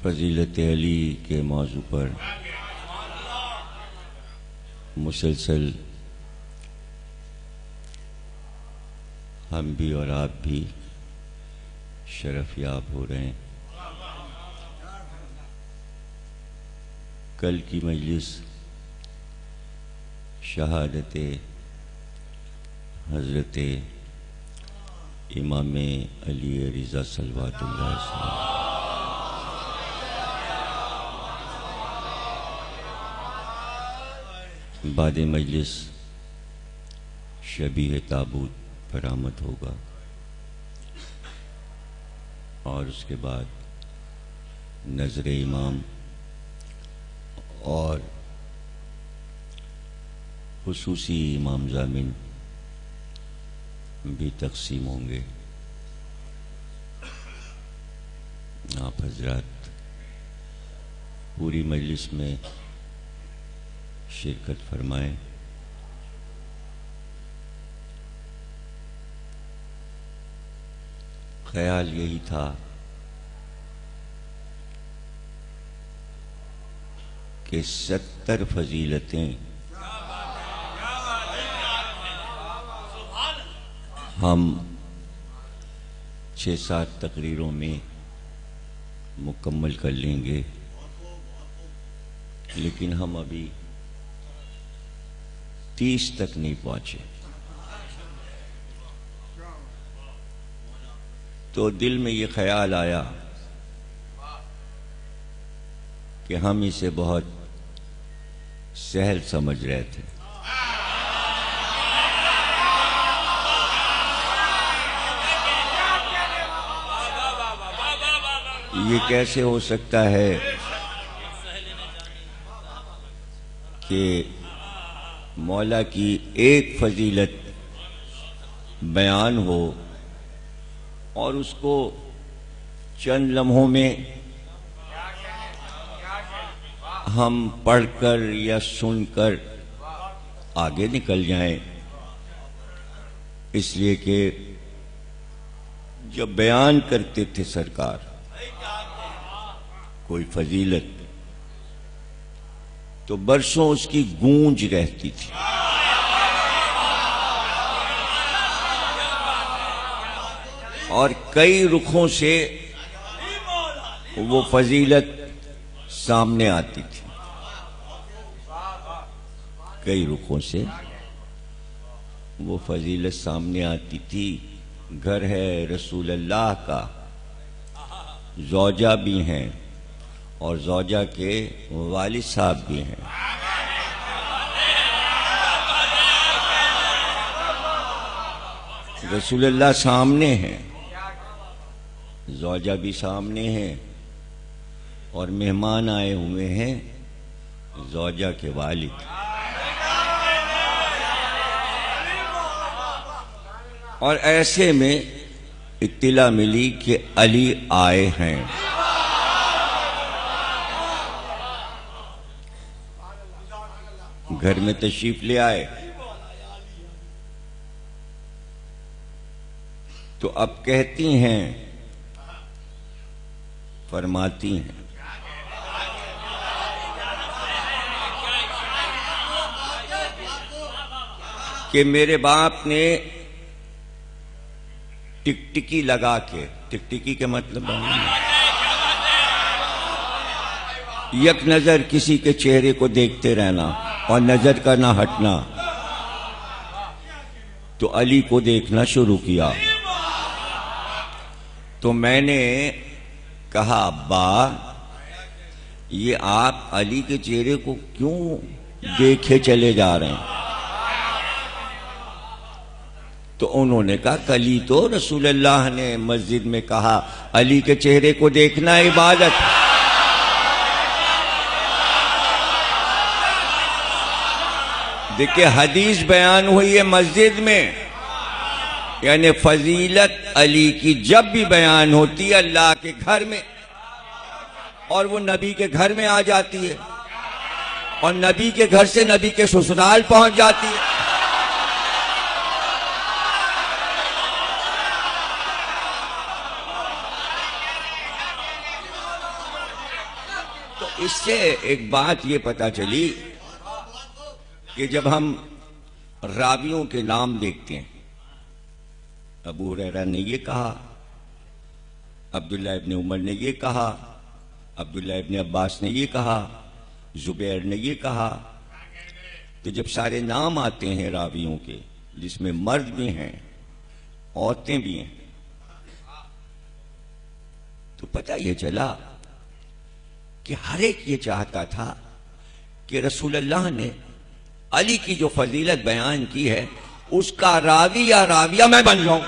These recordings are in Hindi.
फ़ज़ीलत अली के मौजू पर मुसलसल हम भी और आप भी शरफ याब हो रहे हैं। कल की मजलिस शहादत हज़रत इमाम अली रिज़ा सल्लल्लाहु अलैहि बाद मजलिस शबीह ताबूत बरामद होगा और उसके बाद नज़र इमाम और खुसूसी इमाम ज़ामिन भी तक़सीम होंगे। आप हज़रात पूरी मजलिस में शिरकत फरमाएं। ख्याल यही था कि 70 फजीलतें हम 6-7 तकरीरों में मुकम्मल कर लेंगे, लेकिन हम अभी 30 तक नहीं पहुंचे। तो दिल में ये ख्याल आया कि हम इसे बहुत सहल समझ रहे थे। ये कैसे हो सकता है कि मौला की एक फजीलत बयान हो और उसको चंद लम्हों में हम पढ़कर या सुनकर आगे निकल जाएं। इसलिए कि जब बयान करते थे सरकार कोई फजीलत, तो बरसों उसकी गूंज रहती थी। और कई रुखों से वो फजीलत सामने आती थी। कई रुखों से वो फजीलत सामने आती थी। घर है रसूल अल्लाह का, ज़ौजा भी हैं और ज़ौजा के वालिद साहब भी हैं। रसूलुल्लाह सामने हैं, ज़ौजा भी सामने हैं और मेहमान आए हुए हैं ज़ौजा के वालिद। और ऐसे में इत्तिला मिली कि अली आए हैं। घर में तशरीफ ले आए। तो अब कहती हैं, फरमाती हैं कि मेरे बाप ने टिकटिकी लगा के, टिकटिकी के मतलब यक नजर किसी के चेहरे को देखते रहना और नजर का ना हटना, तो अली को देखना शुरू किया। तो मैंने कहा, अब्बा ये आप अली के चेहरे को क्यों देखे चले जा रहे हैं? तो उन्होंने कहा, कली तो रसूलुल्लाह ने मस्जिद में कहा अली के चेहरे को देखना इबादत है। देखिए हदीस बयान हुई है मस्जिद में, यानी फजीलत अली की जब भी बयान होती है अल्लाह के घर में, और वो नबी के घर में आ जाती है और नबी के घर से नबी के ससुराल पहुंच जाती है। तो इससे एक बात ये पता चली कि जब हम रावियों के नाम देखते हैं, अबू हुरैरा ने ये कहा, अब्दुल्ला इब्ने उमर ने ये कहा, अब्दुल्ला इब्ने अब्बास ने ये कहा, जुबैर ने ये कहा, तो जब सारे नाम आते हैं रावियों के, जिसमें मर्द भी हैं औरतें भी हैं, तो पता ये चला कि हर एक ये चाहता था कि रसूलुल्लाह ने अली की जो फजीलत बयान की है उसका रावी या राविया मैं बन जाऊं,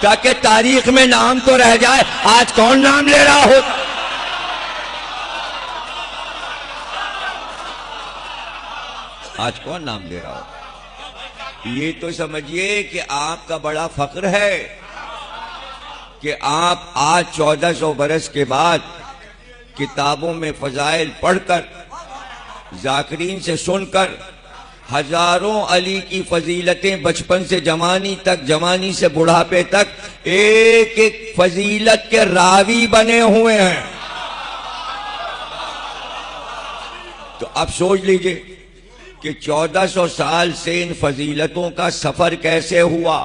ताकि तारीख में नाम तो रह जाए। आज कौन नाम ले रहा हो? आज कौन नाम ले रहा हो? ये तो समझिए कि आपका बड़ा फख्र है कि आप आज 1400 बरस के बाद किताबों में फजाइल पढ़कर, जाकिरीन से सुनकर, हजारों अली की फजीलतें बचपन से जवानी तक, जवानी से बुढ़ापे तक एक एक फजीलत के रावी बने हुए हैं। तो अब सोच लीजिए कि 1400 साल से इन फजीलतों का सफर कैसे हुआ।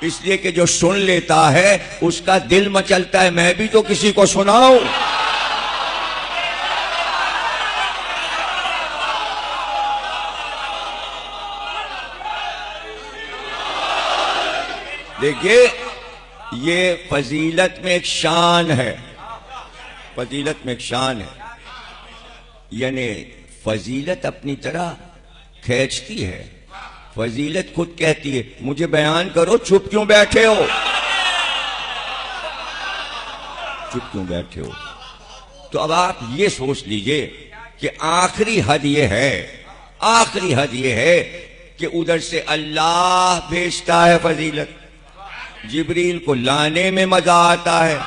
इसलिए कि जो सुन लेता है उसका दिल मचलता है, मैं भी तो किसी को सुनाऊं। देखिए, ये फजीलत में एक शान है, फजीलत में एक शान है, यानी फजीलत अपनी तरह खींचती है। फजीलत खुद कहती है मुझे बयान करो, चुप क्यों बैठे हो, चुप क्यों बैठे हो। तो अब आप ये सोच लीजिए कि आखिरी हद ये है, आखिरी हद ये है कि उधर से अल्लाह भेजता है फजीलत, जिब्रील को लाने में मजा आता है,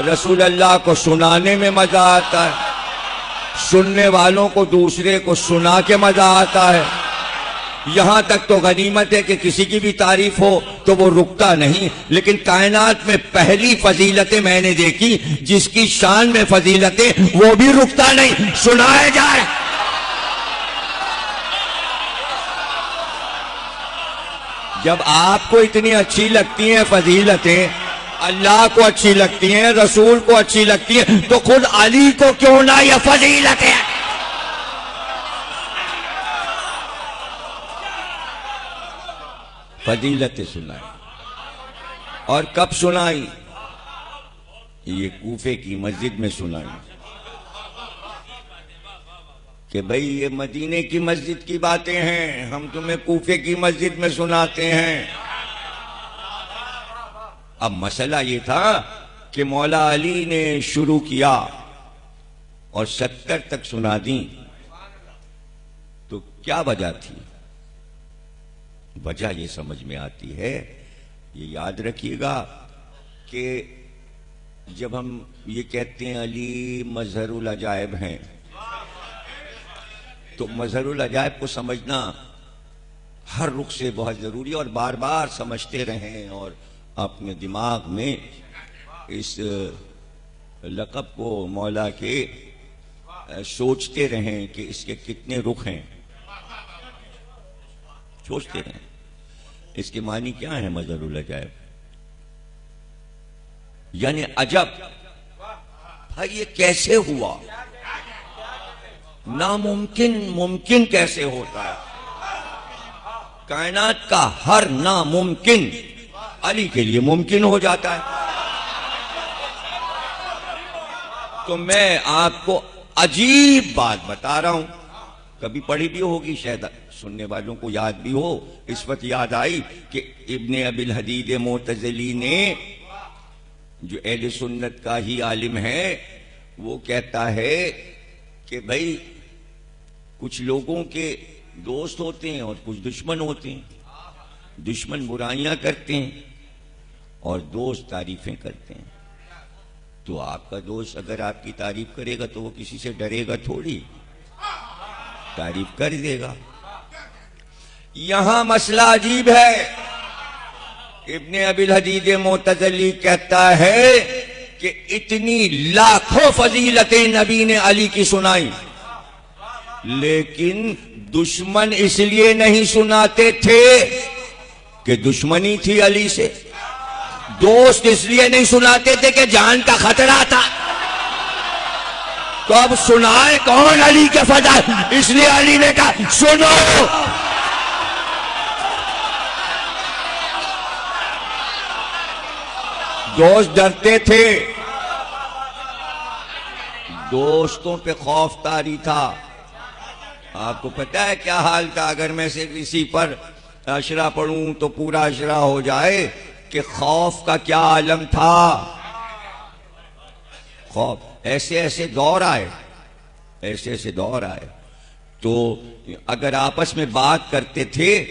रसूल अल्लाह को सुनाने में मजा आता है, सुनने वालों को दूसरे को सुना के मजा आता है। यहां तक तो गनीमत है कि किसी की भी तारीफ हो तो वो रुकता नहीं। लेकिन कायनात में पहली फजीलतें मैंने देखी जिसकी शान में फजीलतें, वो भी रुकता नहीं, सुनाए जाए। जब आपको इतनी अच्छी लगती हैं फजीलतें, अल्लाह को अच्छी लगती हैं, रसूल को अच्छी लगती हैं, तो खुद अली को क्यों ना यह फजीलत है। फजीलतें सुनाई, और कब सुनाई? ये कूफे की मस्जिद में सुनाई कि भाई ये मदीने की मस्जिद की बातें हैं, हम तुम्हें कूफे की मस्जिद में सुनाते हैं। अब मसला ये था कि मौला अली ने शुरू किया और 70 तक सुना दी, तो क्या वजह थी? वजह ये समझ में आती है, ये याद रखिएगा कि जब हम ये कहते हैं अली मजहरुल अजायब हैं, तो मजहरुल अजायब को समझना हर रुख से बहुत जरूरी है, और बार बार समझते रहें और अपने दिमाग में इस लक़ब को मौला के सोचते रहें कि इसके कितने रुख हैं, सोचते रहें इसके मानी क्या है मजहरुल अजायब। यानी अजब, भाई ये कैसे हुआ, नामुमकिन मुमकिन कैसे होता है। कायनात का हर नामुमकिन अली के लिए मुमकिन हो जाता है। तो मैं आपको अजीब बात बता रहा हूं, कभी पढ़ी भी होगी, शायद सुनने वालों को याद भी हो। इस वक्त याद आई कि इब्ने अबिल हदीद मोतज़िली ने, जो अहले सुन्नत का ही आलिम है, वो कहता है कि भाई कुछ लोगों के दोस्त होते हैं और कुछ दुश्मन होते हैं। दुश्मन बुराइयां करते हैं और दोस्त तारीफें करते हैं। तो आपका दोस्त अगर आपकी तारीफ करेगा तो वो किसी से डरेगा थोड़ी, तारीफ कर देगा। यहां मसला अजीब है। इब्ने अबिल हदीद मोतज़िली कहता है कि इतनी लाखों फजीलतें नबी ने अली की सुनाई, लेकिन दुश्मन इसलिए नहीं सुनाते थे कि दुश्मनी थी अली से, दोस्त इसलिए नहीं सुनाते थे कि जान का खतरा था। तो अब सुनाए कौन अली के फजाइल, इसलिए अली ने कहा सुनो। दोस्त डरते थे, दोस्तों पे खौफ तारी था। आपको पता है क्या हाल था, अगर मैं से किसी पर अशरा पढ़ूं तो पूरा अशरा हो जाए कि खौफ का क्या आलम था। खौफ, ऐसे ऐसे दौर आए, ऐसे ऐसे दौर आए, तो अगर आपस में बात करते थे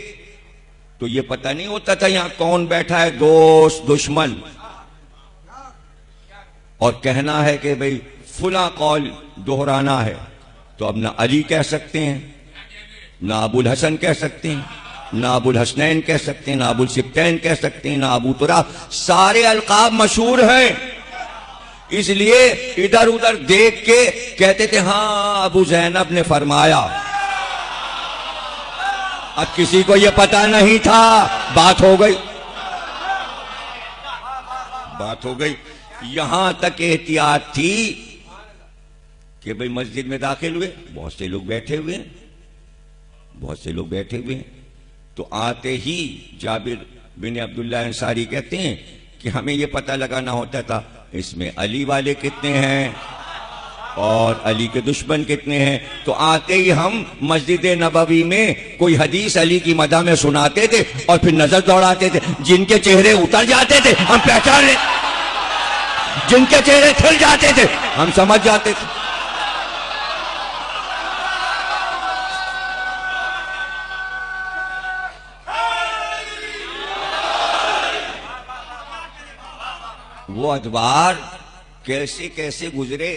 तो ये पता नहीं होता था यहां कौन बैठा है, दोस्त दुश्मन। और कहना है कि भाई फुला कौल दोहराना है, तो अब ना अली कह सकते हैं, ना अबुल हसन कह सकते हैं, ना अबुल हसनैन कह सकते हैं, ना अबुल सिब्तैन कह सकते हैं, ना अबू तुरा। सारे अलकाब मशहूर हैं, इसलिए इधर उधर देख के कहते थे हाँ अबू जैनब ने फरमाया। अब किसी को यह पता नहीं था, बात हो गई, बात हो गई। यहां तक एहतियात थी कि भाई मस्जिद में दाखिल हुए, बहुत से लोग बैठे हुए हैं, बहुत से लोग बैठे हुए हैं, तो आते ही जाबिर बिन अब्दुल्ला अंसारी कहते हैं कि हमें यह पता लगाना होता था इसमें अली वाले कितने हैं और अली के दुश्मन कितने हैं। तो आते ही हम मस्जिद नबवी में कोई हदीस अली की मदह में सुनाते थे और फिर नजर दौड़ाते थे, जिनके चेहरे उतर जाते थे हम पहचान ले, जिनके चेहरे खिल जाते थे हम समझ जाते थे। वो अदवार कैसे कैसे गुजरे।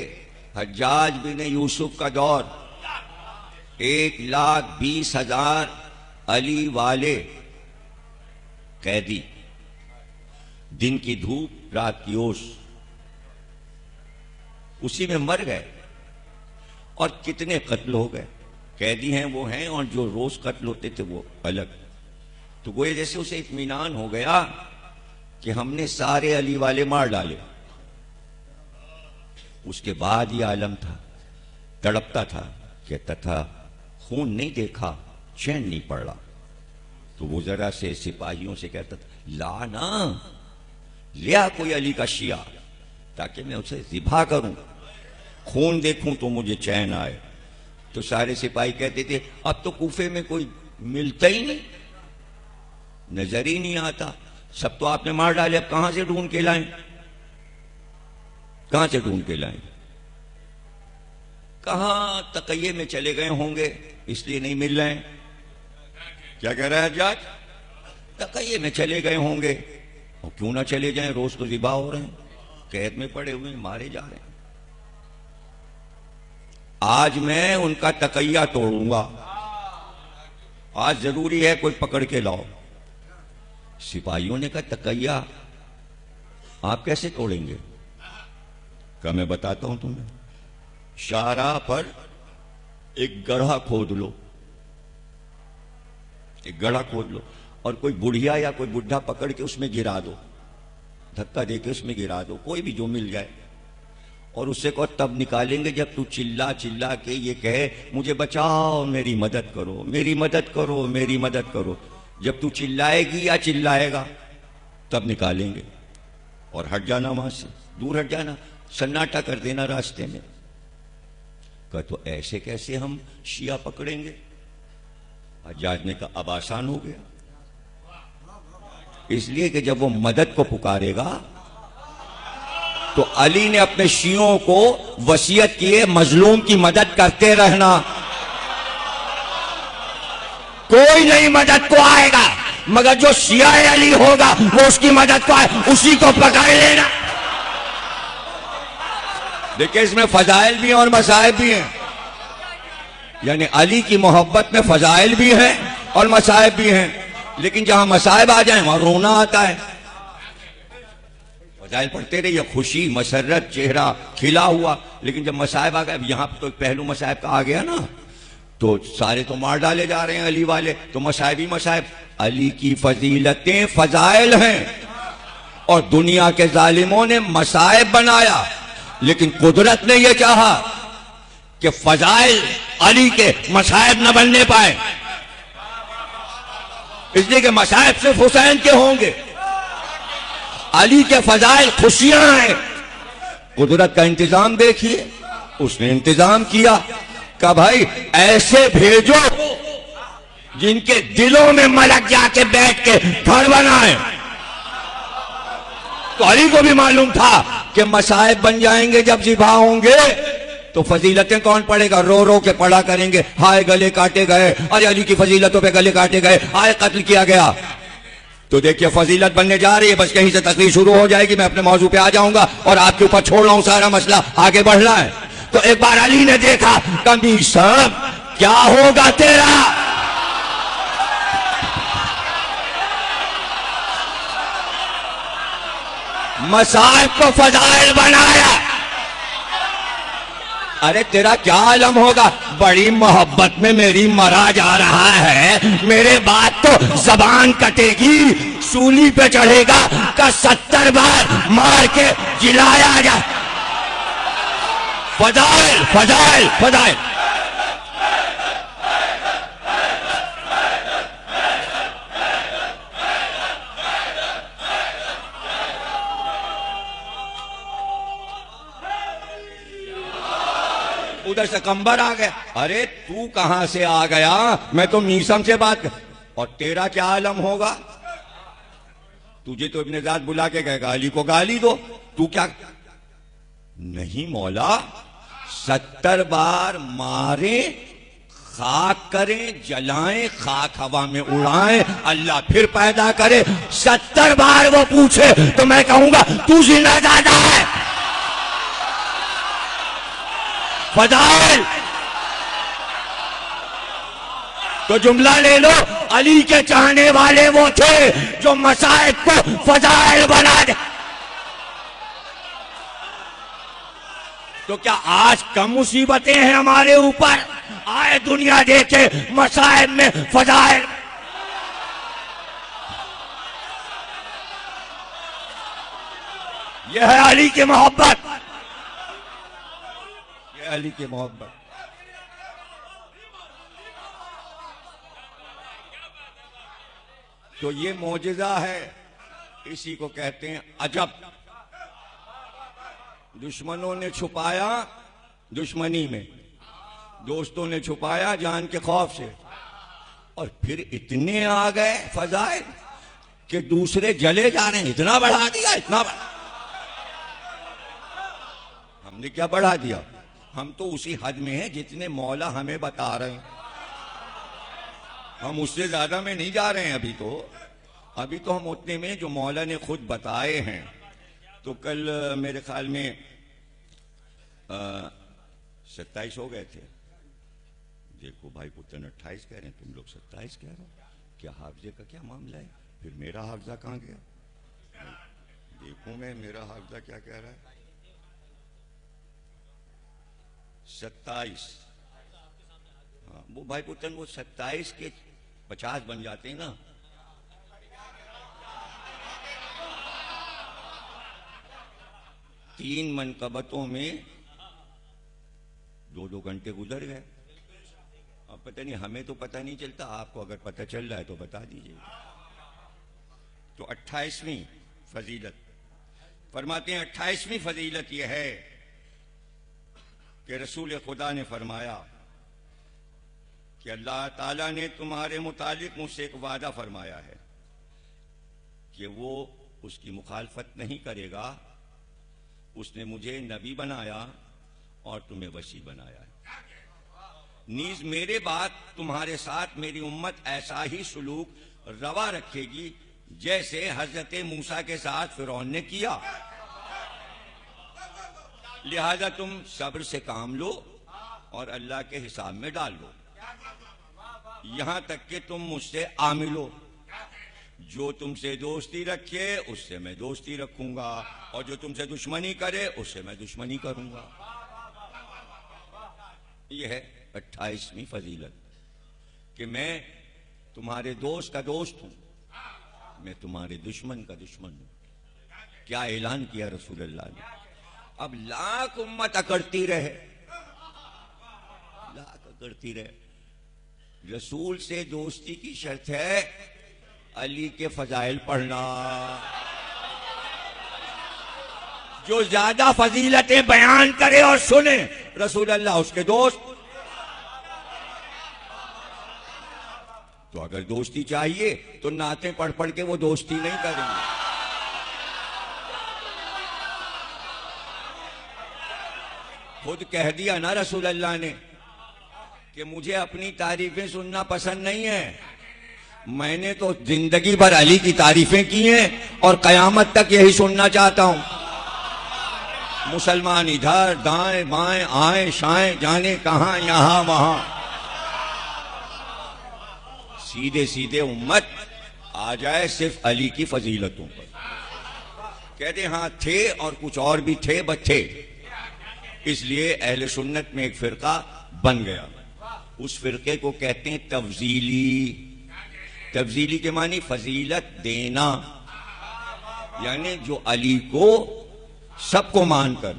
हज्जाज बिन यूसुफ का दौर, 1,20,000 अली वाले कैदी, दिन की धूप रात की ओस, उसी में मर गए। और कितने कत्ल हो गए, कैदी हैं वो हैं और जो रोज कत्ल होते थे वो अलग। तो गोए जैसे उसे इत्मीनान हो गया कि हमने सारे अली वाले मार डाले। उसके बाद ये आलम था, तड़पता था, कहता था खून नहीं देखा चैन नहीं पड़ा। तो वो जरा से सिपाहियों से कहता था ला ना, लिया कोई अली का शिया ताकि मैं उसे ज़िबा करूं, खून देखूं तो मुझे चैन आए। तो सारे सिपाही कहते थे अब तो कूफे में कोई मिलता ही नहीं, नजर ही नहीं आता, सब तो आपने मार डाले, अब कहां से ढूंढ के लाएं, कहां से ढूंढ के लाएं। कहां तकैये में चले गए होंगे इसलिए नहीं मिल रहे हैं। क्या कह रहा है हज्जाज, तकैये में चले गए होंगे। और क्यों ना चले जाएं, रोज तो ज़िबा हो रहे हैं, कैद में पड़े हुए हैं, मारे जा रहे हैं। आज मैं उनका तकैया तोड़ूंगा, आज जरूरी है कोई पकड़ के लाओ। सिपाहियों ने कहा तकैया आप कैसे तोड़ेंगे। कहा मैं बताता हूं तुम्हें, शाहराह पर एक गड्ढा खोद लो, एक गड्ढा खोद लो और कोई बुढ़िया या कोई बुढ़ा पकड़ के उसमें गिरा दो, धक्का देके उसमें गिरा दो, कोई भी जो मिल जाए। और उससे को तब निकालेंगे जब तू चिल्ला चिल्ला के ये कहे मुझे बचाओ, मेरी मदद करो, मेरी मदद करो, मेरी मदद करो। जब तू चिल्लाएगी या चिल्लाएगा तब निकालेंगे। और हट जाना, वहां से दूर हट जाना, सन्नाटा कर देना रास्ते में। कहा तो ऐसे कैसे हम शिया पकड़ेंगे। हज्जाज ने कहा अब आसान हो गया, इसलिए कि जब वो मदद को पुकारेगा तो अली ने अपने शियों को वसीयत किए मजलूम की मदद करते रहना। कोई नहीं मदद को आएगा मगर जो शिया अली होगा वो उसकी मदद को आए, उसी को पकड़ लेना। देखिए इसमें फजाइल भी हैं और मसाइब भी हैं, यानी अली की मोहब्बत में फजाइल भी हैं और मसाइब भी हैं। लेकिन जहां मसाइब आ जाए वहां रोना आता है। फजाइल पढ़ते रहिए, खुशी मसरत चेहरा खिला हुआ। लेकिन जब मसाइब आ गए, यहां पर तो पहलू मसाइब का आ गया ना, तो सारे तो मार डाले जा रहे हैं अली वाले, तो मसाइब ही मसाइब। अली की फजीलतें फजाइल हैं और दुनिया के जालिमों ने मसाइब बनाया। लेकिन कुदरत ने यह चाहा कि फजाइल अली के मसाइब न बनने पाए, इसलिए कि मसाइब सिर्फ हुसैन के होंगे, अली के फजाइल खुशियां हैं। कुदरत का इंतजाम देखिए, उसने इंतजाम किया कि भाई ऐसे भेजो जिनके दिलों में मलक जाके बैठ के घर बनाए। तो अली को भी मालूम था कि मसाइब बन जाएंगे जब जिबा होंगे, तो फजीलतें कौन पढ़ेगा? रो रो के पढ़ा करेंगे, हाय गले काटे गए, अरे अली की फजीलतों पे गले काटे गए, हाय कत्ल किया गया। तो देखिए फजीलत बनने जा रही है, बस कहीं से तकरीर शुरू हो जाएगी, मैं अपने मौजू पे आ जाऊंगा और आपके ऊपर छोड़ रहा हूं सारा मसला, आगे बढ़ना है। तो एक बार अली ने देखा, कमी सब क्या होगा तेरा? मसाइब को फजाइल बनाया। अरे तेरा क्या आलम होगा? बड़ी मोहब्बत में मेरी मरा जा रहा है, मेरे बाद तो जबान कटेगी, सूली पे चढ़ेगा का 70 बार मार के जिलाया जा। फजाइल फजाइल फजाइल। उधर से कंबर आ गया, अरे तू कहां से आ गया? मैं तो मीसम से बात कर। और तेरा क्या आलम होगा? तुझे तो इब्ने ज़ाद बुला के कहेगा अली को गाली दो, तू क्या? नहीं मौला, 70 बार मारे, खाक करें, जलाएं, खाक हवा में उड़ाएं, अल्लाह फिर पैदा करे। 70 बार वो पूछे तो मैं कहूंगा तू जिंदाज़ादा है। फजाइल तो जुमला ले लो, अली के चाहने वाले वो थे जो मसाइब को फजाइल बना दे। तो क्या आज कम मुसीबतें हैं हमारे ऊपर? आए दुनिया देखे मसाइब में फजाइल। यह है अली की मोहब्बत, यह अली की मोहब्बत। तो ये मौजिजा है, इसी को कहते हैं अजब। दुश्मनों ने छुपाया दुश्मनी में, दोस्तों ने छुपाया जान के खौफ से, और फिर इतने आ गए फजाइल कि दूसरे जले जा रहे हैं। इतना बढ़ा दिया, इतना बढ़ा। हमने क्या बढ़ा दिया? हम तो उसी हद में हैं जितने मौला हमें बता रहे हैं, हम उससे ज्यादा में नहीं जा रहे हैं। अभी तो हम उतने में जो मौला ने खुद बताए हैं। तो कल मेरे ख्याल में 27 हो गए थे। देखो भाई पुत्र 28 कह रहे हैं, तुम लोग 27 कह रहे हो, क्या हाफजे का क्या मामला है? फिर मेरा हाफजा कहां गया? देखूं मैं मेरा हाफजा क्या कह रहा है। 27। हाँ वो भाई पुत्र वो 27 के 50 बन जाते हैं ना। तीन मनकबतों में 2-2 घंटे गुजर गए। अब पता नहीं, हमें तो पता नहीं चलता, आपको अगर पता चल रहा है तो बता दीजिए। तो 28वीं फजीलत फरमाते हैं, 28वीं फजीलत यह है कि रसूल खुदा ने फरमाया कि अल्लाह ताला ने तुम्हारे मुतालिक मुझसे एक वादा फरमाया है कि वो उसकी मुखालफत नहीं करेगा। उसने मुझे नबी बनाया और तुम्हें वसी बनाया है। नीज मेरे बाद तुम्हारे साथ मेरी उम्मत ऐसा ही सुलूक रवा रखेगी जैसे हजरत मूसा के साथ फिरौन ने किया। लिहाजा तुम सब्र से काम लो और अल्लाह के हिसाब में डाल लो, यहां तक कि तुम मुझसे आमिल हो। जो तुमसे दोस्ती रखे उससे मैं दोस्ती रखूंगा, और जो तुमसे दुश्मनी करे उससे मैं दुश्मनी करूंगा। यह है 28वीं फजीलत कि मैं तुम्हारे दोस्त का दोस्त हूं, मैं तुम्हारे दुश्मन का दुश्मन हूं। क्या ऐलान किया रसूलुल्लाह ने। अब लाख उम्मत अकड़ती रहे, लाख अकड़ती रहे, रसूल से दोस्ती की शर्त है अली के फजाइल पढ़ना। जो ज्यादा फजीलतें बयान करे और सुने रसूलुल्लाह उसके दोस्त। तो अगर दोस्ती चाहिए तो नाते पढ़ पढ़ के वो दोस्ती नहीं करेंगे। खुद कह दिया ना रसूलुल्लाह ने कि मुझे अपनी तारीफें सुनना पसंद नहीं है, मैंने तो जिंदगी भर अली की तारीफें की हैं और कयामत तक यही सुनना चाहता हूं। मुसलमान इधर दाएं बाएं आए शाएं जाने कहां यहां वहां, सीधे सीधे उम्मत आ जाए सिर्फ अली की फजीलतों पर। कहते हाँ थे और कुछ और भी थे बच्चे, इसलिए अहले सुन्नत में एक फिरका बन गया। उस फिरके को कहते हैं तफजीली। तफजीली के मानी फजीलत देना, यानी जो अली को सबको मानकर,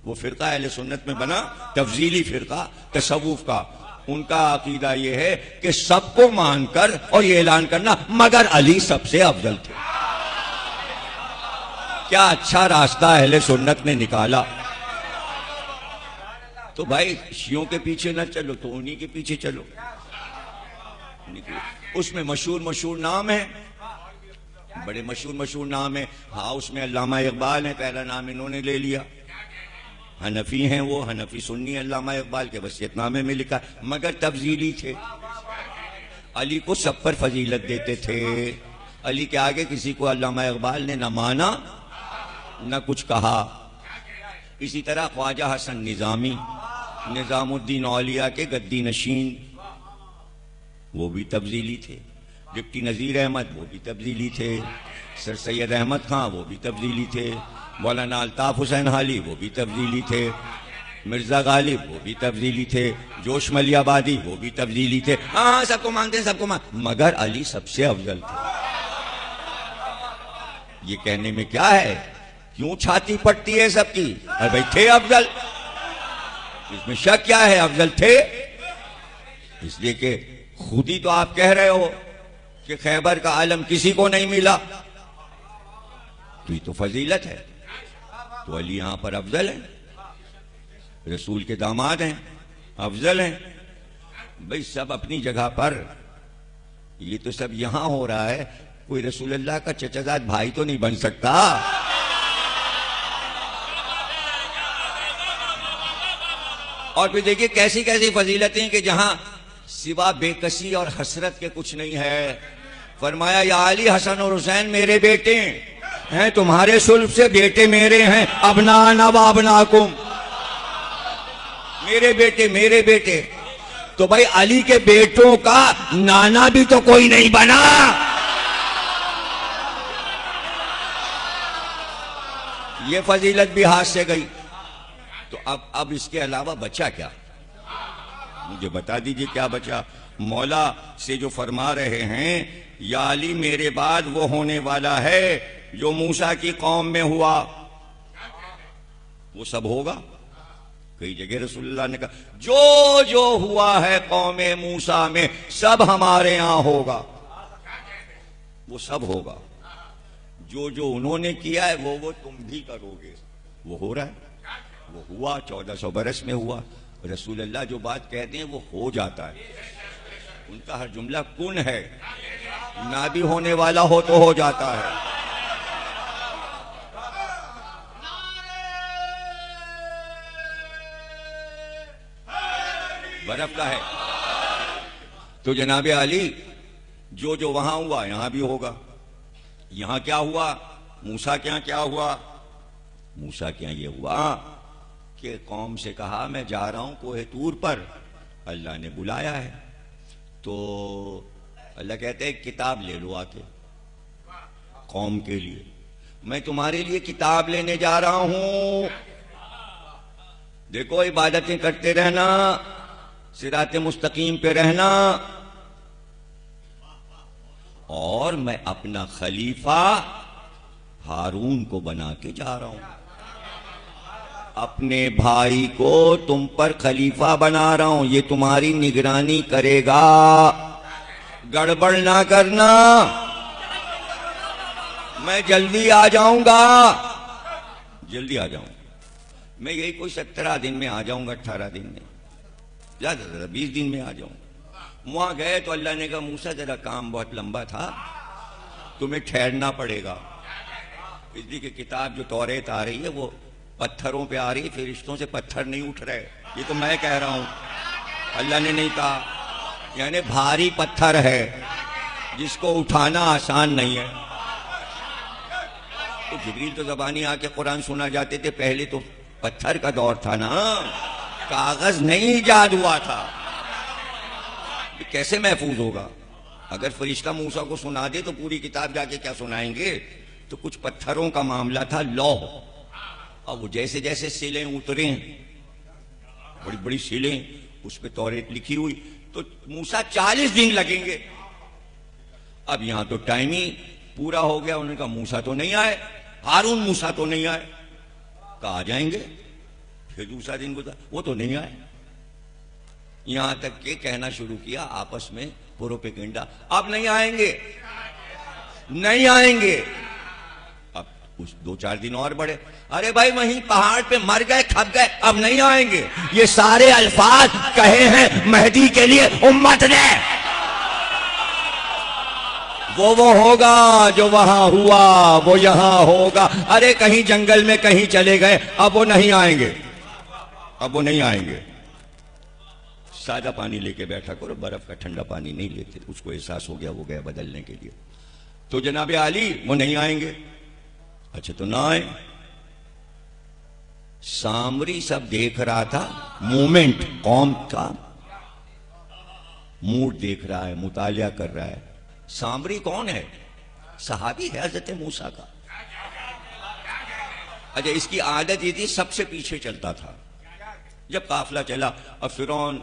वो फिरका अहले सुन्नत में बना तफजीली फिरका तसव्वुफ का। उनका अकीदा यह है कि सबको मानकर और ये ऐलान करना मगर अली सबसे अफजल थे। क्या अच्छा रास्ता अहले सुन्नत ने निकाला। तो भाई शियों के पीछे न चलो तो उन्हीं के पीछे चलो। उसमें मशहूर नाम है, बड़े मशहूर नाम है। हाँ उसमें अल्लामा इकबाल है, पहला नाम इन्होंने ले लिया। हनफी हैं वो, हनफी सुन्नी अल्लामा इकबाल के वसीयतनामे में लिखा, मगर तफजीली थे। अली को सब पर फजीलत देते थे। अली के आगे किसी को अल्लामा इकबाल ने न माना न कुछ कहा। इसी तरह ख्वाजा हसन निजामी, निजामुद्दीन औलिया के गद्दी नशीन, वो भी तब्दीली थे। डिप्टी नजीर अहमद वो भी तब्दीली थे। सर सैयद अहमद खां वो भी तब्दीली थे। मौलाना अल्ताफ हुसैन हाली वो भी तब्दीली थे। मिर्जा गालिब वो भी तब्दीली थे। जोश मलियाबादी वो भी तब्दीली थे। हाँ सबको मानते हैं, सबको मगर अली सबसे अफजल थे। ये कहने में क्या है, क्यों छाती पटती है सबकी। अरे भाई थे अफजल, इसमें शक क्या है, अफजल थे। इसलिए कि खुद ही तो आप कह रहे हो कि खैबर का आलम किसी को नहीं मिला, तो ये तो फजीलत है। तो अली यहां पर अफजल है, रसूल के दामाद हैं, अफजल हैं। भाई सब अपनी जगह पर, ये तो सब यहां हो रहा है। कोई रसूलुल्लाह का चचाजाद भाई तो नहीं बन सकता। और फिर देखिए कैसी कैसी फजीलतें कि जहां सिवा बेकसी और हसरत के कुछ नहीं है। फरमाया या अली हसन और हुसैन मेरे बेटे हैं, तुम्हारे सुल्ब से बेटे मेरे हैं। अबना नव अबनाकुम, मेरे बेटे मेरे बेटे। तो भाई अली के बेटों का नाना भी तो कोई नहीं बना। ये फजीलत भी हाथ से गई। तो अब इसके अलावा बचा क्या, मुझे बता दीजिए क्या बचा। मौला से जो फरमा रहे हैं या अली मेरे बाद वो होने वाला है जो मूसा की कौम में हुआ, वो सब होगा। कई जगह रसूलुल्लाह ने कहा जो जो हुआ है कौम मूसा में सब हमारे यहां होगा, वो सब होगा। जो जो उन्होंने किया है वो तुम भी करोगे। वो हो रहा है, वो हुआ 1400 बरस में हुआ। रसूलुल्लाह जो बात कहते हैं वो हो जाता है। उनका हर जुमला कुन है, ना भी होने वाला हो तो हो जाता है। बर्फ का है। तो जनाब अली जो जो वहां हुआ यहां भी होगा। यहां क्या हुआ, मूसा के यहां क्या हुआ। मूसा के यहां ये हुआ कि कौम से कहा मैं जा रहा हूं कोहे तूर पर, अल्लाह ने बुलाया है। तो अल्लाह कहते हैं किताब ले लो आके। कौम के लिए। मैं तुम्हारे लिए किताब लेने जा रहा हूं। देखो, इबादतें करते रहना, सिराते मुस्तकीम पे रहना, और मैं अपना खलीफा हारून को बना के जा रहा हूं। अपने भाई को तुम पर खलीफा बना रहा हूं, ये तुम्हारी निगरानी करेगा। गड़बड़ ना करना, मैं जल्दी आ जाऊंगा, जल्दी आ जाऊंगा। मैं यही कोई 17 दिन में आ जाऊंगा, 18 दिन में, ज्यादा ज्यादा 20 दिन में आ जाऊंगा। वहां गए तो अल्लाह ने कहा, मूसा जरा काम बहुत लंबा था, तुम्हें ठहरना पड़ेगा। इसलिए कि किताब जो तौरेत आ रही है वो पत्थरों पे आ रही है, फरिश्तों से पत्थर नहीं उठ रहे। ये तो मैं कह रहा हूं, अल्लाह ने नहीं कहा। यानी भारी पत्थर है जिसको उठाना आसान नहीं है। तो जिब्रील तो ज़बानी आके कुरान सुना जाते थे। पहले तो पत्थर का दौर था ना, कागज नहीं ईजाद हुआ था। कैसे महफूज होगा? अगर फरिश्ता मूसा को सुना दे तो पूरी किताब जाके क्या सुनाएंगे? तो कुछ पत्थरों का मामला था, लौह। अब वो जैसे जैसे सिलें उतरे, बड़ी बड़ी सिलें, उस पर तौरेत लिखी हुई, तो मूसा 40 दिन लगेंगे। अब यहां तो टाइम ही पूरा हो गया। उन्होंने कहा मूसा तो नहीं आए, हारून मूसा तो नहीं आए। कहा आ जाएंगे। फिर दूसरा दिन गुजरा, वो तो नहीं आए। यहां तक के कहना शुरू किया आपस में प्रोपेगेंडा, अब नहीं आएंगे, नहीं आएंगे। अब कुछ 2-4 दिन और बढ़े, अरे भाई वहीं पहाड़ पे मर गए, खप गए, अब नहीं आएंगे। ये सारे अल्फाज कहे हैं मेहदी के लिए उम्मत ने। वो होगा जो वहां हुआ, वो यहां होगा। अरे कहीं जंगल में कहीं चले गए, अब वो नहीं आएंगे, अब वो नहीं आएंगे। सादा पानी लेके बैठा करो, बर्फ का ठंडा पानी नहीं लेते। उसको एहसास हो गया वो गया बदलने के लिए। तो जनाबे आली वो नहीं आएंगे। अच्छा तो ना आए। सामरी सब देख रहा था, मूवमेंट कौम का मूड देख रहा है, मुतालिया कर रहा है। सामरी कौन है? सहाबी है हजरत मूसा का। अच्छा, इसकी आदत ये थी सबसे पीछे चलता था। जब काफिला चला, अब फिरौन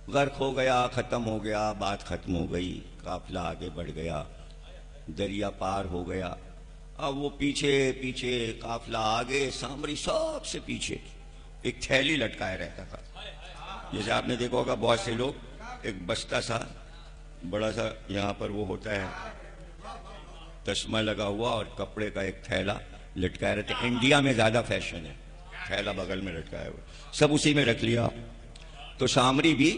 गर्क हो गया, खत्म हो गया, बात खत्म हो गई, काफिला आगे बढ़ गया, दरिया पार हो गया। अब वो पीछे पीछे, काफिला आगे, सामरी सबसे पीछे एक थैली लटकाए रहता था। जैसे आपने देखा होगा बहुत से लोग एक बस्ता सा बड़ा सा यहाँ पर वो होता है, तस्मा लगा हुआ और कपड़े का एक थैला लटकाए रहते। इंडिया में ज्यादा फैशन है थैला बगल में लटकाया हुआ, सब उसी में रख लिया। तो सामरी भी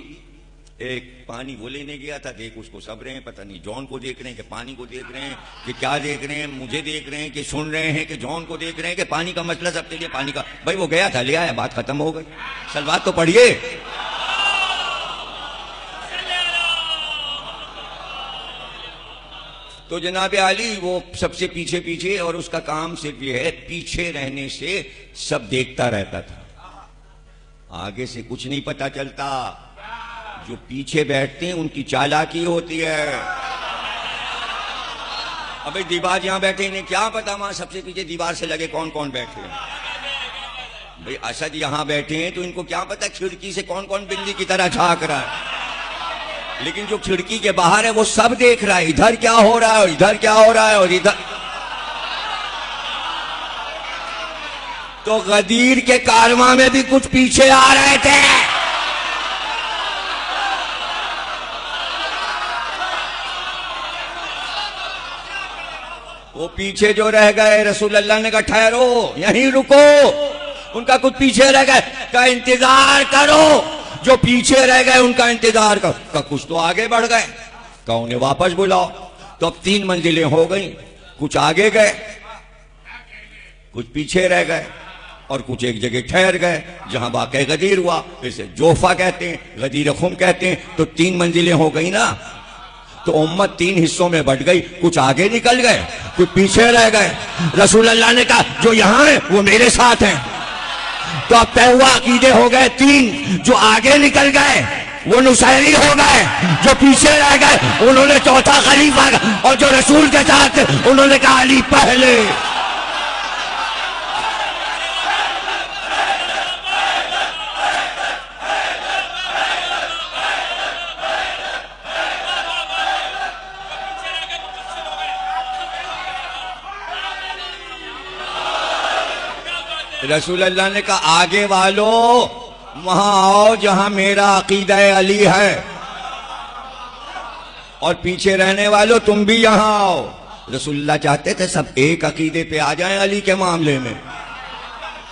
एक पानी वो लेने गया था। देख उसको सब रहे हैं, पता नहीं जॉन को देख रहे हैं कि पानी को देख रहे हैं कि क्या देख रहे हैं, मुझे देख रहे हैं कि सुन रहे हैं कि जॉन को देख रहे हैं कि पानी का मसला सबके लिए पानी का। भाई वो गया था, ले आया, बात खत्म हो गई। सलवात तो पढ़िए। तो जनाब आली वो सबसे पीछे पीछे, और उसका काम सिर्फ ये है पीछे रहने से सब देखता रहता था। आगे से कुछ नहीं पता चलता। जो पीछे बैठते हैं उनकी चालाकी होती है। अबे दीवार यहां बैठे, इन्हें क्या पता वहां सबसे पीछे दीवार से लगे कौन कौन बैठे हैं। भाई असद यहां बैठे हैं तो इनको क्या पता खिड़की से कौन कौन बिल्ली की तरह झांक रहा है। लेकिन जो खिड़की के बाहर है वो सब देख रहा है, इधर क्या हो रहा है, इधर क्या हो रहा है, और इधर। तो गदीर के कारवां में भी कुछ पीछे आ रहे थे। वो पीछे जो रह गए, रसूल अल्लाह ने कहा ठहरो, यहीं रुको। उनका कुछ पीछे रह गए, का इंतजार करो। जो पीछे रह गए उनका इंतजार करो। का कुछ तो आगे बढ़ गए, का उन्हें वापस बुलाओ। तो अब 3 मंजिलें हो गई। कुछ आगे गए, कुछ पीछे रह गए, और कुछ एक जगह ठहर गए जहां वाकई गदीर हुआ। इसे जोफा कहते हैं, गदीर खुम कहते हैं। तो 3 मंजिलें हो गई ना। तो उम्मत 3 हिस्सों में बढ़ गई। कुछ आगे निकल गए, कुछ पीछे रह गए। रसूल अल्लाह ने कहा जो यहां है वो मेरे साथ हैं। तो अब तय हुआ, अकीदे हो गए 3। जो आगे निकल गए वो नुसैरी हो गए, जो पीछे रह गए उन्होंने चौथा खलीफा, और जो रसूल के साथ थे उन्होंने कहा अली पहले। रसूल अल्लाह ने कहा आगे वालों वहां आओ जहां मेरा अकीदा अली है, और पीछे रहने वालों तुम भी यहां आओ। रसूलुल्लाह चाहते थे सब एक अकीदे पे आ जाएं अली के मामले में।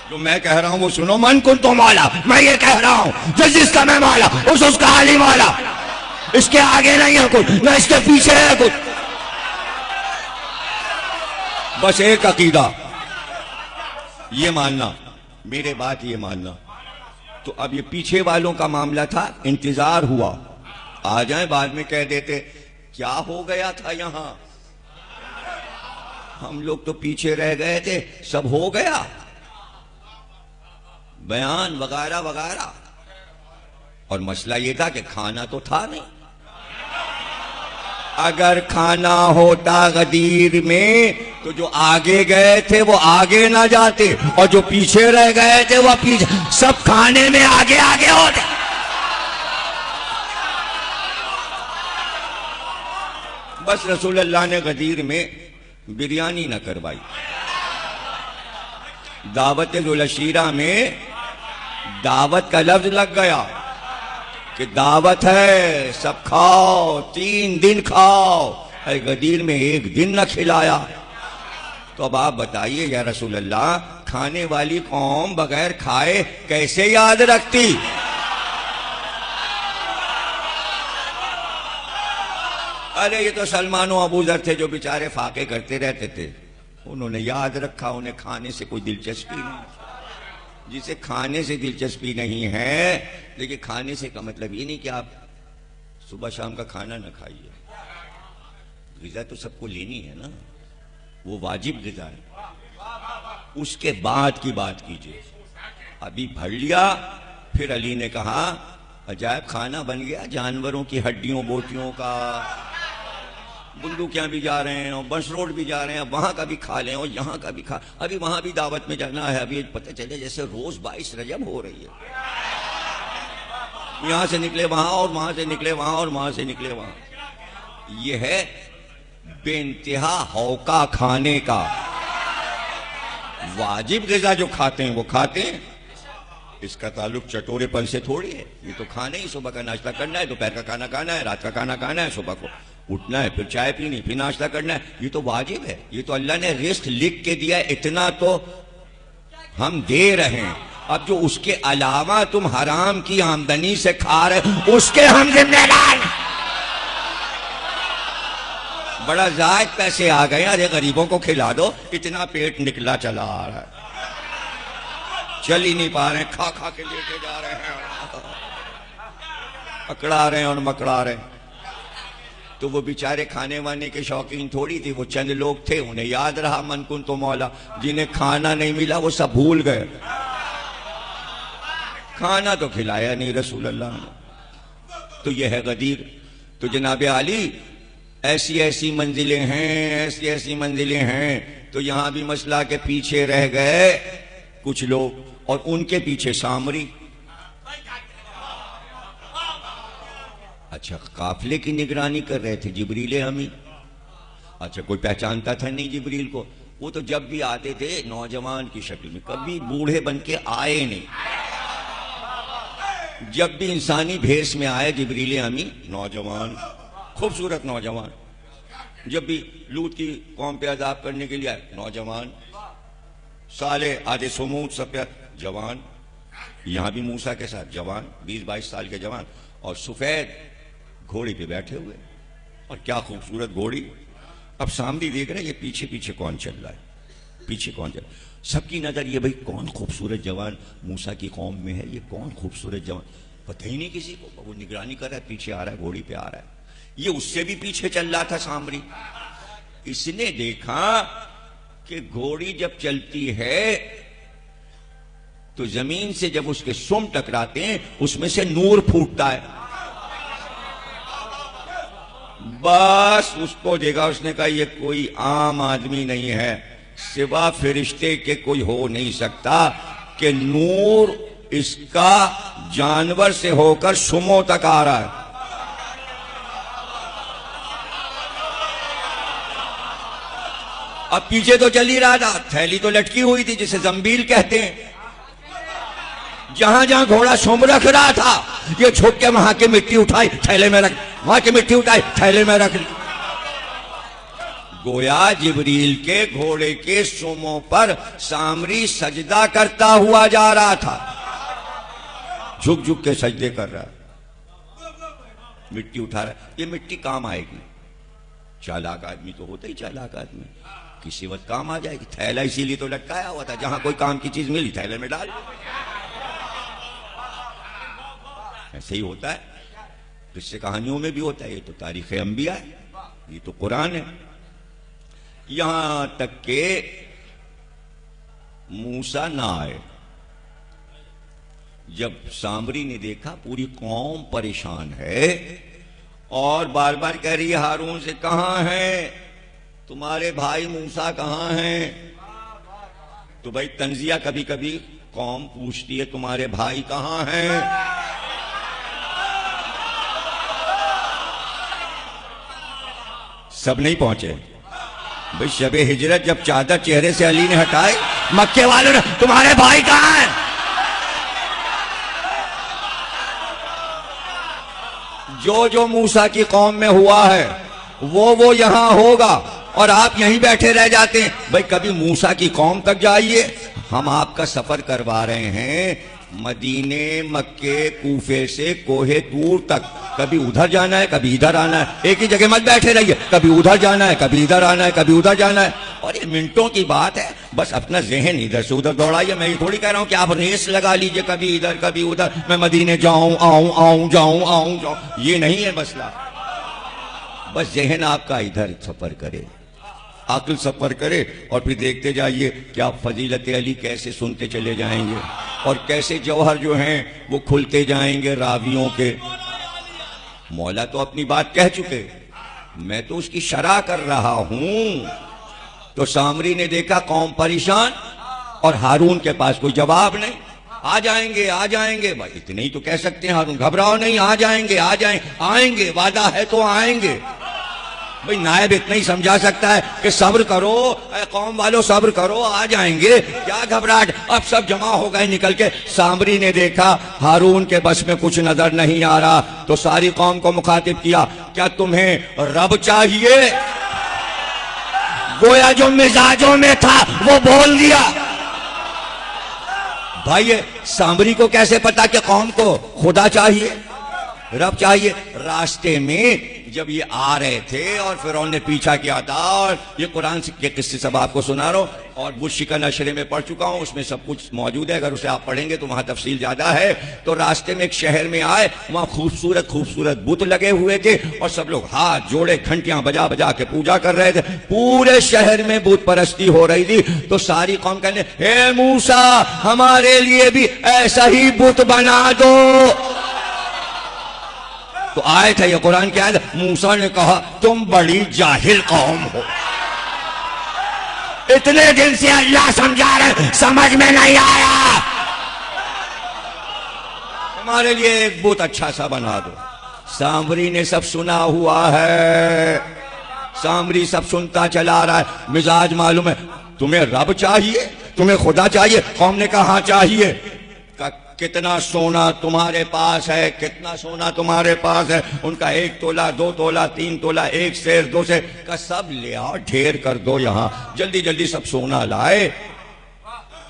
जो मैं कह रहा हूं वो सुनो, मन कुन तो मौला, मैं ये कह रहा हूं जिसका मैं मौला उसका अली मौला, इसके आगे नहीं है कुछ, न इसके पीछे है कुछ, बस एक अकीदा, ये मानना, मेरे बात ये मानना। तो अब ये पीछे वालों का मामला था, इंतजार हुआ आ जाए, बाद में कह देते क्या हो गया था यहां, हम लोग तो पीछे रह गए थे, सब हो गया, बयान वगैरह वगैरह। और मसला ये था कि खाना तो था नहीं। अगर खाना होता गदीर में तो जो आगे गए थे वो आगे ना जाते, और जो पीछे रह गए थे वो पीछे, सब खाने में आगे आगे होते। बस रसूल अल्लाह ने गदीर में बिरयानी न करवाई। दावत गुलशीरा में दावत का लफ्ज लग गया कि दावत है, सब खाओ, 3 दिन खाओ। अरे गदीर में 1 दिन न खिलाया। तो अब आप बताइए या रसूल अल्लाह, खाने वाली कौम बगैर खाए कैसे याद रखती? अरे ये तो सलमानो अबूजर थे जो बेचारे फाके करते रहते थे, उन्होंने याद रखा, उन्हें खाने से कोई दिलचस्पी नहीं। जिसे खाने से दिलचस्पी नहीं है, लेकिन खाने से का मतलब ये नहीं कि आप सुबह शाम का खाना ना खाइए, ग़िज़ा तो सबको लेनी है ना, वो वाजिब ग़िज़ा है। उसके बाद की बात कीजिए, अभी भर लिया, फिर अली ने कहा अजायब खाना बन गया, जानवरों की हड्डियों बोटियों का, बुंदूकियां भी जा रहे हैं और बंस रोड भी जा रहे हैं, वहां का भी खा लें और यहाँ का भी खा, अभी वहां भी दावत में जाना है। अभी पता चले जैसे रोज 22 रजब हो रही है, यहां से निकले वहां और वहां से निकले वहां और वहां से निकले वहां। यह है बेइंतहा हौका खाने का। वाजिब ग़िज़ा जो खाते हैं वो खाते हैं, इसका ताल्लुक चटोरेपन से थोड़ी है। ये तो खाना ही, सुबह का नाश्ता करना है, दोपहर का खाना खाना है, रात का खाना खाना है, सुबह को उठना है, फिर चाय पीनी, फिर नाश्ता करना है, ये तो वाजिब है। ये तो अल्लाह ने रिस्क लिख के दिया है, इतना तो हम दे रहे हैं। अब जो उसके अलावा तुम हराम की आमदनी से खा रहे, उसके हम जिम्मेदार। बड़ा जायद पैसे आ गए, अरे गरीबों को खिला दो, इतना पेट निकला चला आ रहा है, चल ही नहीं पा रहे, खा खा के लेके जा रहे हैं, अकड़ा रहे हैं और मकड़ा रहे हैं। तो वो बेचारे खाने वाने के शौकीन थोड़ी थी, वो चंद लोग थे, उन्हें याद रहा मन कुन तो मौला। जिन्हें खाना नहीं मिला वो सब भूल गए, खाना तो खिलाया नहीं रसूल अल्लाह ने। तो यह है गदीर। तो जनाब आली, ऐसी ऐसी मंजिलें हैं, ऐसी ऐसी मंजिलें हैं। तो यहां भी मसला के पीछे रह गए कुछ लोग, और उनके पीछे सामरी। अच्छा, काफिले की निगरानी कर रहे थे जिब्रील अमीन। अच्छा, कोई पहचानता था नहीं जिब्रील को, वो तो जब भी आते थे नौजवान की शक्ल में, कभी बूढ़े बन के आए नहीं। जब भी इंसानी भेष में आए जिब्रील अमीन, नौजवान, खूबसूरत नौजवान। जब भी लूत की कौम पे अजाब करने के लिए आए, नौजवान। साले आधे समूद सब पे जवान, यहां भी मूसा के साथ जवान, 20-22 साल के जवान, और सफेद घोड़ी पे बैठे हुए। और क्या खूबसूरत घोड़ी। अब सामने देख रहे हैं, ये पीछे पीछे कौन चल रहा है, पीछे कौन चल रहा है। सबकी नजर ये, भाई कौन खूबसूरत जवान मूसा की कौम में है, ये कौन खूबसूरत जवान, पता ही नहीं किसी को। वो निगरानी कर रहा है, पीछे आ रहा है, घोड़ी पे आ रहा है। ये उससे भी पीछे चल रहा था सामरी। इसने देखा कि घोड़ी जब चलती है तो जमीन से जब उसके सुम टकराते हैं, उसमें से नूर फूटता है। बस उसको देखा, उसने कहा ये कोई आम आदमी नहीं है, सिवा फरिश्ते के कोई हो नहीं सकता कि नूर इसका जानवर से होकर सुमो तक आ रहा है। अब पीछे तो चल ही रहा था, थैली तो लटकी हुई थी जिसे जंबील कहते हैं। जहां जहां घोड़ा सुम रख रहा था, ये झुक के वहां की मिट्टी उठाई थैले में रख, वहां की मिट्टी उठाई थैले में रख ली। गोया जिब्रील के घोड़े के सुमों पर सामरी सजदा करता हुआ जा रहा था, झुक झुक के सजदे कर रहा, मिट्टी उठा रहा। ये मिट्टी काम आएगी, चालाक आदमी तो होता ही चालाक आदमी, किसी वक्त काम आ जाएगी। थैला इसीलिए तो लटकाया हुआ था, जहां कोई काम की चीज मिली थैले में डाल। ऐसे ही होता है, किस्से कहानियों में भी होता है। ये तो तारीख अंबिया है, ये तो कुरान है। यहां तक के मूसा ना आए, जब सामरी ने देखा पूरी कौम परेशान है और बार बार कह रही है हारून से, कहां है तुम्हारे भाई मूसा, कहां हैं? तो भाई तंजिया कभी कभी कौम पूछती है तुम्हारे भाई कहां हैं? सब नहीं पहुंचे भाई। शबे हिजरत जब चादर चेहरे से अली ने हटाई, मक्के वालों ने तुम्हारे भाई कहां हैं? जो जो मूसा की कौम में हुआ है वो यहां होगा और आप यहीं बैठे रह जाते हैं। भाई कभी मूसा की कौम तक जाइए, हम आपका सफर करवा रहे हैं मदीने, मक्के, कूफे से कोहे तूर तक। कभी उधर जाना है, कभी इधर आना है, एक ही जगह मत बैठे रहिए, कभी उधर जाना है, कभी इधर आना है, कभी उधर जाना है। और ये मिनटों की बात है, बस अपना जहन इधर से उधर दौड़ाइए। मैं ये थोड़ी कह रहा हूं कि आप रेस लगा लीजिए, कभी इधर कभी उधर, मैं मदीने जाऊं आऊं जाऊं, ये नहीं है मसला। बस जहन आपका इधर सफर करे, अक्ल सफर करे और फिर देखते जाइए कि आप फजीलत अली कैसे सुनते चले जाएंगे और कैसे जौहर जो हैं वो खुलते जाएंगे रावियों के। मौला तो अपनी बात कह चुके, मैं तो उसकी शरह कर रहा हूं। तो सामरी ने देखा कौम परेशान और हारून के पास कोई जवाब नहीं। आ जाएंगे भाई, इतने ही तो कह सकते हैं हारून, घबराओ नहीं, आ जाएंगे आएंगे, वादा है तो आएंगे। भाई नायब इतना ही समझा सकता है कि सब्र करो कौम वालों, सब्र करो, आ जाएंगे, क्या घबराहट। अब सब जमा हो गए निकल के। सामरी ने देखा हारून के बस में कुछ नजर नहीं आ रहा, तो सारी कौम को मुखातिब किया, क्या तुम्हें रब चाहिए? गोया जो मिजाजों में था वो बोल दिया। भाई सामरी को कैसे पता कि कौम को खुदा चाहिए, रब चाहिए? रास्ते में जब ये आ रहे थे और फिरौन ने पीछा किया था, और ये कुरान के किस्से सब आपको सुना रहा हूं और बुश शिकन अशरे में पढ़ चुका हूं, उसमें सब कुछ मौजूद है। अगर उसे आप पढ़ेंगे तो वहां तफसील ज्यादा है। तो रास्ते में एक शहर में आए, वहां खूबसूरत खूबसूरत बुत लगे हुए थे और सब लोग हाथ जोड़े घंटियां बजा बजा के पूजा कर रहे थे। पूरे शहर में बुत परस्ती हो रही थी। तो सारी कौम कहने, हे मूसा हमारे लिए भी ऐसा ही बुत बना दो। तो आए थे ये कुरान की आयत, मूसा ने कहा तुम बड़ी जाहिल कौम हो, इतने दिन से अल्लाह समझा रहे, समझ में नहीं आया, हमारे लिए एक बुत अच्छा सा बना दो। सामरी ने सब सुना हुआ है, सामरी सब सुनता चला रहा है, मिजाज मालूम है। तुम्हें रब चाहिए, तुम्हें खुदा चाहिए? कौम ने कहा हाँ चाहिए। कितना सोना तुम्हारे पास है, कितना सोना तुम्हारे पास है? उनका 1 तोला 2 तोला 3 तोला 1 सेर 2 सेर का सब ले आओ, ढेर कर दो यहां, जल्दी जल्दी सब सोना लाए।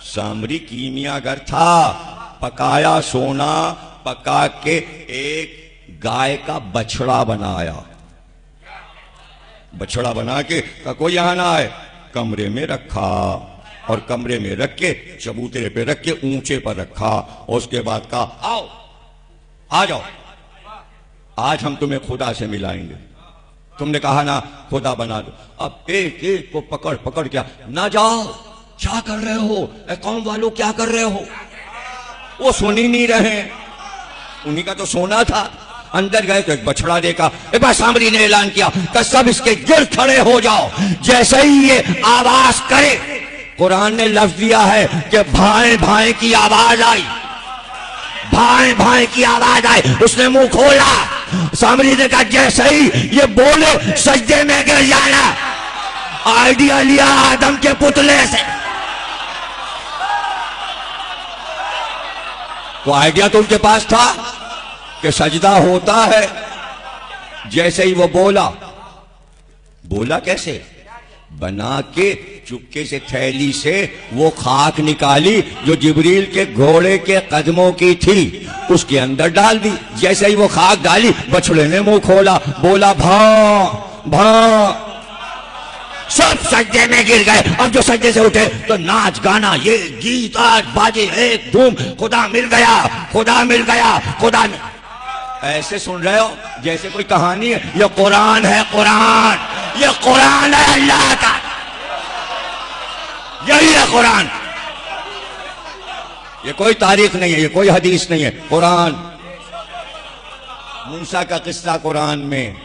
सामरी कीमियागर था, पकाया सोना पका के एक गाय का बछड़ा बनाया, बछड़ा बना के कोई यहां ना आए, कमरे में रखा और कमरे में रख के चबूतरे पे रख के ऊंचे पर रखा। और उसके बाद कहा आओ आ जाओ, आज हम तुम्हें खुदा से मिलाएंगे। तुमने कहा ना खुदा बना दो। अब एक एक को पकड़ पकड़ क्या, ना जाओ, क्या कर रहे हो कौम वालों, क्या कर रहे हो? वो सुन ही नहीं रहे, उन्हीं का तो सोना था। अंदर गए तो एक बछड़ा देखा। एक बार सामरी ने ऐलान किया कि सब इसके गिर्द खड़े हो जाओ। जैसे ही ये आवाज करे, कुरान ने लफ्ज दिया है कि भाई भाई की आवाज आई, भाई भाई की आवाज आई। उसने मुंह खोला, सामरी ने कहा जैसे ही ये बोले सजदे में गिर जाना। आइडिया लिया आदम के पुतले से। तो आइडिया तो उनके पास था कि सजदा होता है। जैसे ही वो बोला कैसे? बना के चुपके से थैली से वो खाक निकाली जो जिब्रील के घोड़े के कदमों की थी, उसके अंदर डाल दी। जैसे ही वो खाक डाली, बछड़े ने मुंह खोला, बोला भां भां। सब सजदे में गिर गए। अब जो सजदे से उठे तो नाच गाना, ये गीत आज बाजे, एक धूम, खुदा मिल गया, खुदा मिल गया, खुदा मिल। ऐसे सुन रहे हो जैसे कोई कहानी है। ये कुरान है, कुरान, ये कुरान है अल्लाह का, यही है कुरान। ये कोई तारीख नहीं है, ये कोई हदीस नहीं है, कुरान। मूसा का किस्सा कुरान में,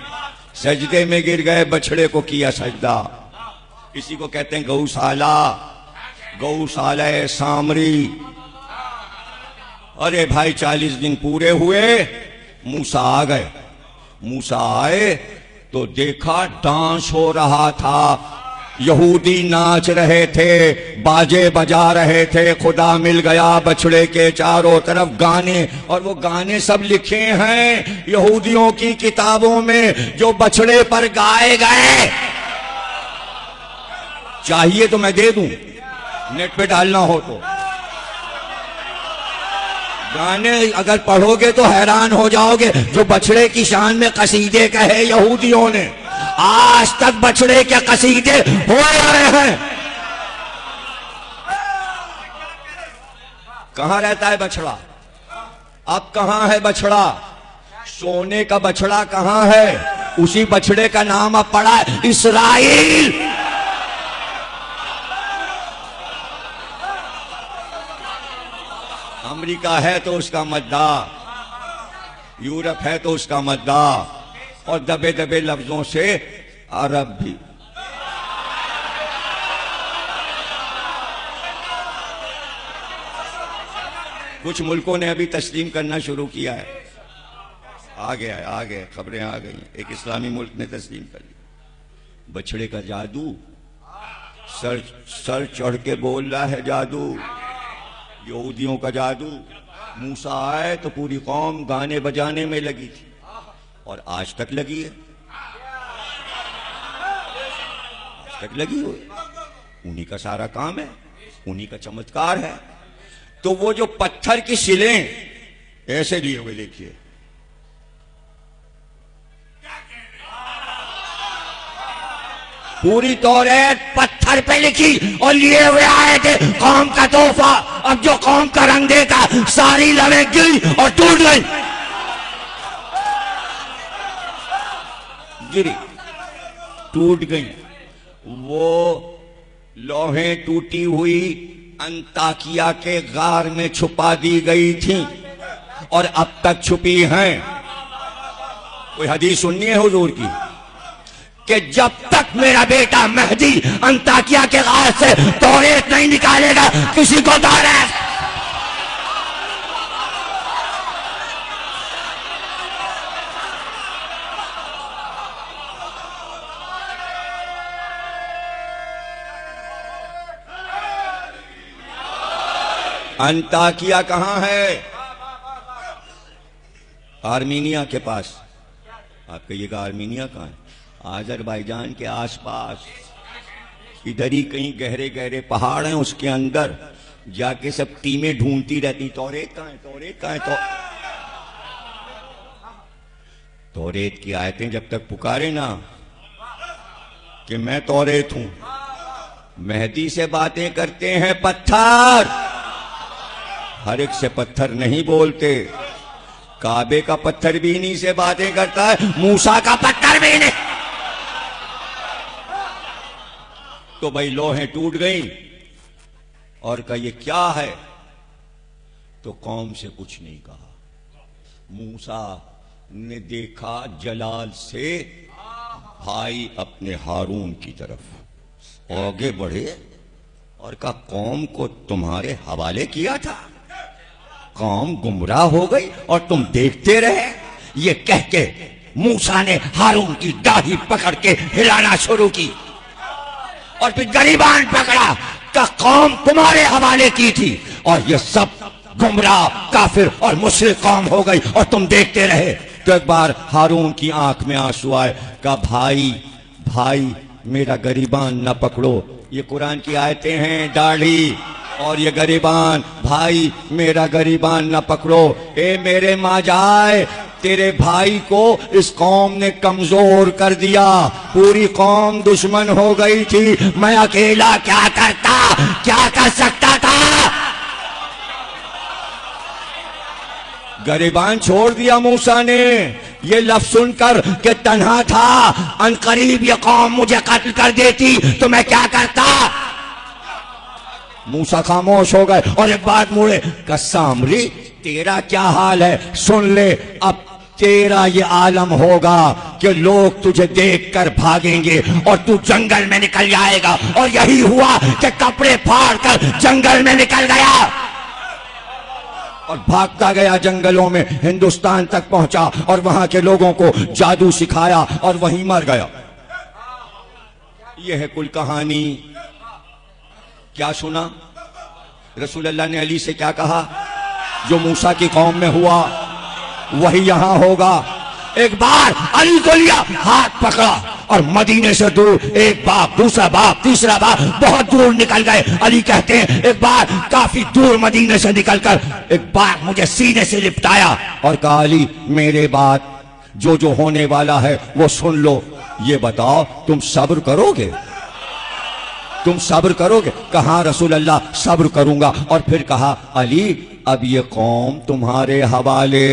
सजदे में गिर गए, बछड़े को किया सजदा। इसी को कहते हैं गौशाला, गौशाला सामरी। अरे भाई 40 दिन पूरे हुए, मूसा आ गए। मूसा आए तो देखा डांस हो रहा था, यहूदी नाच रहे थे, बाजे बजा रहे थे, खुदा मिल गया, बछड़े के चारों तरफ गाने। और वो गाने सब लिखे हैं यहूदियों की किताबों में जो बछड़े पर गाए गए। चाहिए तो मैं दे दूं, नेट पे डालना हो तो। गाने अगर पढ़ोगे तो हैरान हो जाओगे, जो बछड़े की शान में कसीदे कहे यहूदियों ने। आज तक बछड़े के कसीदे हो रहे हैं। कहां रहता है बछड़ा? अब कहां है बछड़ा? सोने का बछड़ा कहां है? उसी बछड़े का नाम अब पड़ा है इस्राइल। अमेरिका है तो उसका मद्दा, यूरोप है तो उसका मद्दा, और दबे दबे लफ्जों से अरब भी। कुछ मुल्कों ने अभी तस्लीम करना शुरू किया है। आ गया खबरें आ गई। एक इस्लामी मुल्क ने तस्लीम कर ली। बछड़े का जादू, सर चढ़ के बोल रहा है जादू, यहूदियों का जादू। मूसा आए तो पूरी कौम गाने बजाने में लगी थी, और आज तक लगी है, आज तक लगी हुई। उन्हीं का सारा काम है, उन्हीं का चमत्कार है। तो वो जो पत्थर की शिलें ऐसे लिए हुए देखिए, पूरी तौरात पत्थर पे लिखी और लिए हुए आए थे कौम का तोहफा। अब जो कौम का रंग देखा, सारी लड़े गिरी और टूट गई, गिरी टूट गई। वो लोहें टूटी हुई अंताकिया के गार में छुपा दी गई थी और अब तक छुपी हैं। कोई हदीस सुननी है हुजूर की कि जब तक मेरा बेटा मेहदी अंताकिया के गार से तौरेत नहीं निकालेगा, किसी को तौरेत। अंताकिया कहां है? आर्मीनिया के पास। आप कहिएगा आर्मीनिया कहां है? आज़रबाईजान के आसपास, इधर ही कहीं गहरे गहरे पहाड़ हैं, उसके अंदर जाके सब टीमें ढूंढती रहती, तौरेत कहां है, तौरेत कहां है। तौरेत की आयतें जब तक पुकारे ना कि मैं तौरेत हूं, मेहदी से बातें करते हैं पत्थर। हर एक से पत्थर नहीं बोलते। काबे का पत्थर भी इन्हीं से बातें करता है, मूसा का पत्थर भी नहीं। तो भाई लोहें टूट गई और कहा ये क्या है? तो कौम से कुछ नहीं कहा। मूसा ने देखा जलाल से भाई अपने हारून की तरफ आगे बढ़े और कहा, कौम को तुम्हारे हवाले किया था, कौम गुमराह हो गई और तुम देखते रहे। ये कह के मूसा ने हारून की दाढ़ी पकड़ के हिलाना शुरू की और फिर गरीबान पकड़ा का कौम तुम्हारे हवाले की थी और ये सब गुमराह काफिर और मुशरिक कौम हो गई और तुम देखते रहे। तो एक बार हारून की आंख में आंसू आए, का भाई भाई मेरा गरीबान न पकड़ो, ये कुरान की आयतें हैं, दाढ़ी और ये गरीबान, भाई मेरा गरीबान न पकड़ो। ए मेरे माजाए, तेरे भाई को इस कौम ने कमजोर कर दिया, पूरी कौम दुश्मन हो गई थी, मैं अकेला क्या करता, क्या कर सकता था। गरीबान छोड़ दिया मूसा ने। ये लफ्ज सुनकर कि तन्हा था, अनकरीब ये कौम मुझे कत्ल कर देती तो मैं क्या करता। मूसा खामोश हो गए और एक बात मुड़े, का सामरी तेरा क्या हाल है, सुन ले, अब तेरा ये आलम होगा कि लोग तुझे देखकर भागेंगे और तू जंगल में निकल जाएगा। और यही हुआ कि कपड़े फाड़कर जंगल में निकल गया और भागता गया जंगलों में, हिंदुस्तान तक पहुंचा और वहां के लोगों को जादू सिखाया और वहीं मर गया। यह है कुल कहानी। क्या सुना? रसूल अल्लाह ने अली से क्या कहा? जो मूसा की कौम में हुआ वही यहां होगा। एक बार अली को लिया, हाथ पकड़ा और मदीने से दूर, एक बाग, दूसरा बाग, तीसरा बाग, बहुत दूर निकल गए। अली कहते हैं एक बार काफी दूर मदीने से निकलकर एक बाग मुझे सीने से लिपटाया और कहा, अली मेरे बात जो जो होने वाला है वो सुन लो, ये बताओ तुम सब्र करोगे, तुम सब्र करोगे? कहा रसूल अल्लाह सब्र करूंगा। और फिर कहा, अली अब ये कौम तुम्हारे हवाले,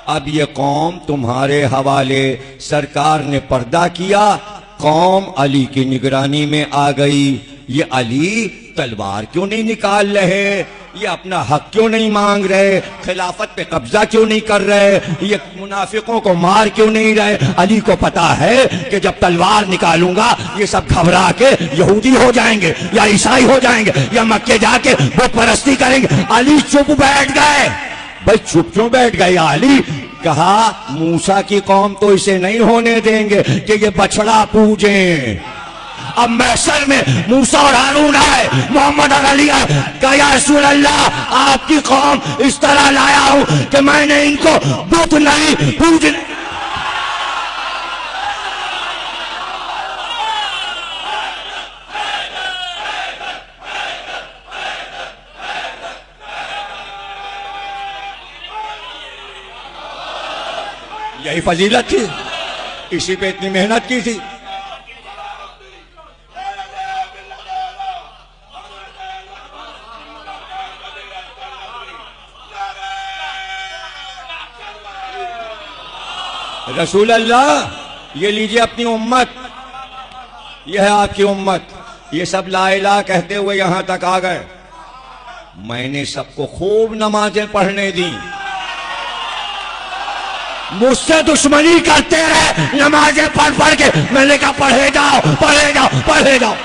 अब ये कौम तुम्हारे हवाले। सरकार ने पर्दा किया, कौम अली की निगरानी में आ गई। ये अली तलवार क्यों नहीं निकाल रहे, ये अपना हक क्यों नहीं मांग रहे, खिलाफत पे कब्जा क्यों नहीं कर रहे, ये मुनाफिकों को मार क्यों नहीं रहे। अली को पता है कि जब तलवार निकालूंगा ये सब घबरा के यहूदी हो जाएंगे या ईसाई हो जाएंगे या मक्के जाके वो परस्ती करेंगे। अली चुप बैठ गए। भाई चुप क्यों बैठ गए अली? कहा, मूसा की कौम तो इसे नहीं होने देंगे कि ये बछड़ा पूजे। अब महशर में मूसा और हारून आए, मोहम्मद और अली आए, कहा या रसूल अल्लाह आपकी कौम इस तरह लाया हूं कि मैंने इनको बुत नहीं पूजने। यही फजीलत थी, इसी पे इतनी मेहनत की थी। रसूल अल्लाह ये लीजिए अपनी उम्मत, यह है आपकी उम्मत। ये सब ला इलाहा कहते हुए यहां तक आ गए। मैंने सबको खूब नमाजें पढ़ने दी, मुझसे दुश्मनी करते रहे नमाजें पढ़ पढ़ के। मैंने कहा पढ़े जाओ पढ़े जाओ पढ़े जाओ,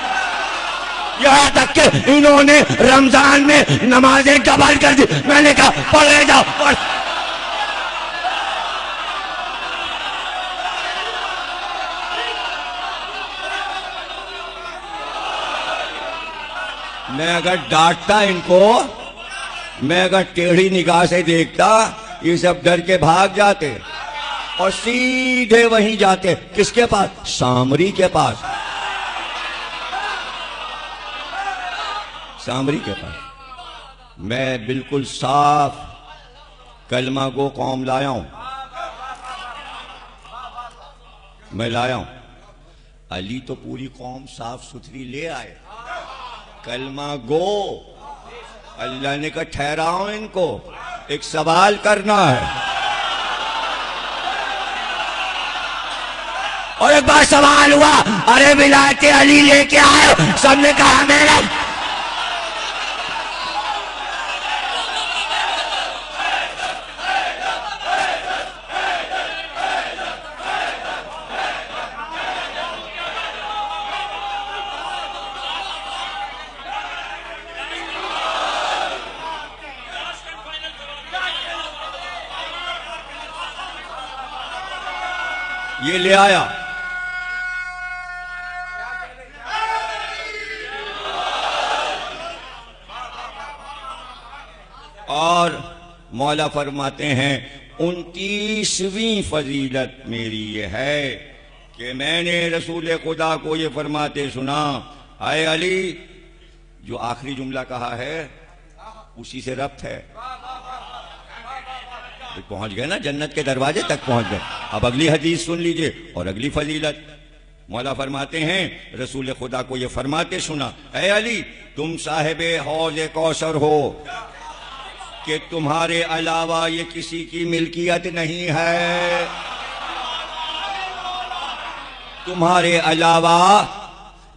यहां तक के इन्होंने रमजान में नमाजें डबल कर दी। मैंने कहा पढ़े जाओ पढ़। मैं अगर डांटता इनको, मैं अगर टेढ़ी निगाह से देखता, ये सब डर के भाग जाते और सीधे वहीं जाते। किसके पास? सामरी के पास, सामरी के पास। मैं बिल्कुल साफ कलमा गो कौम लाया हूं, मैं लाया हूं। अली तो पूरी कौम साफ सुथरी ले आए। कलमा गो, अल्लाह ने कहा ठहराओ इनको, एक सवाल करना है। और एक बार सवाल हुआ, अरे विलायत अली लेके आए, सबने कहा मेरा। ये ले आया। और मौला फरमाते हैं 29वीं फजीलत मेरी ये है कि मैंने रसूल खुदा को ये फरमाते सुना, आए अली, जो आखिरी जुमला कहा है उसी से रब्त है। पहुंच गए ना, जन्नत के दरवाजे तक पहुंच गए। अब अगली हदीस सुन लीजिए और अगली फजीलत। मौला फरमाते हैं रसूल खुदा को ये फरमाते सुना, ऐ अली, तुम साहिबे हौज कौसर हो कि तुम्हारे अलावा ये किसी की मिल्कियत नहीं है, तुम्हारे अलावा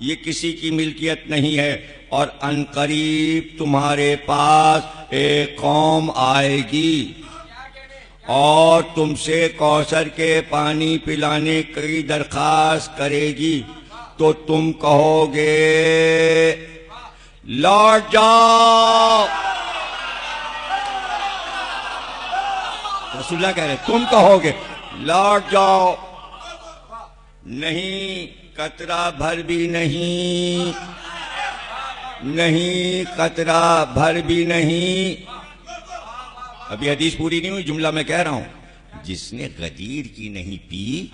ये किसी की मिल्कियत नहीं है। और अनकरीब तुम्हारे पास एक कौम आएगी और तुमसे कौसर के पानी पिलाने की दरखास्त करेगी, तो तुम कहोगे लौट जाओ। रसूलुल्लाह कह रहे तुम कहोगे लौट जाओ, नहीं कतरा भर भी नहीं, नहीं कतरा भर भी नहीं। अभी हदीस पूरी नहीं हुई, जुमला मैं कह रहा हूं। जिसने गदीर की नहीं पी,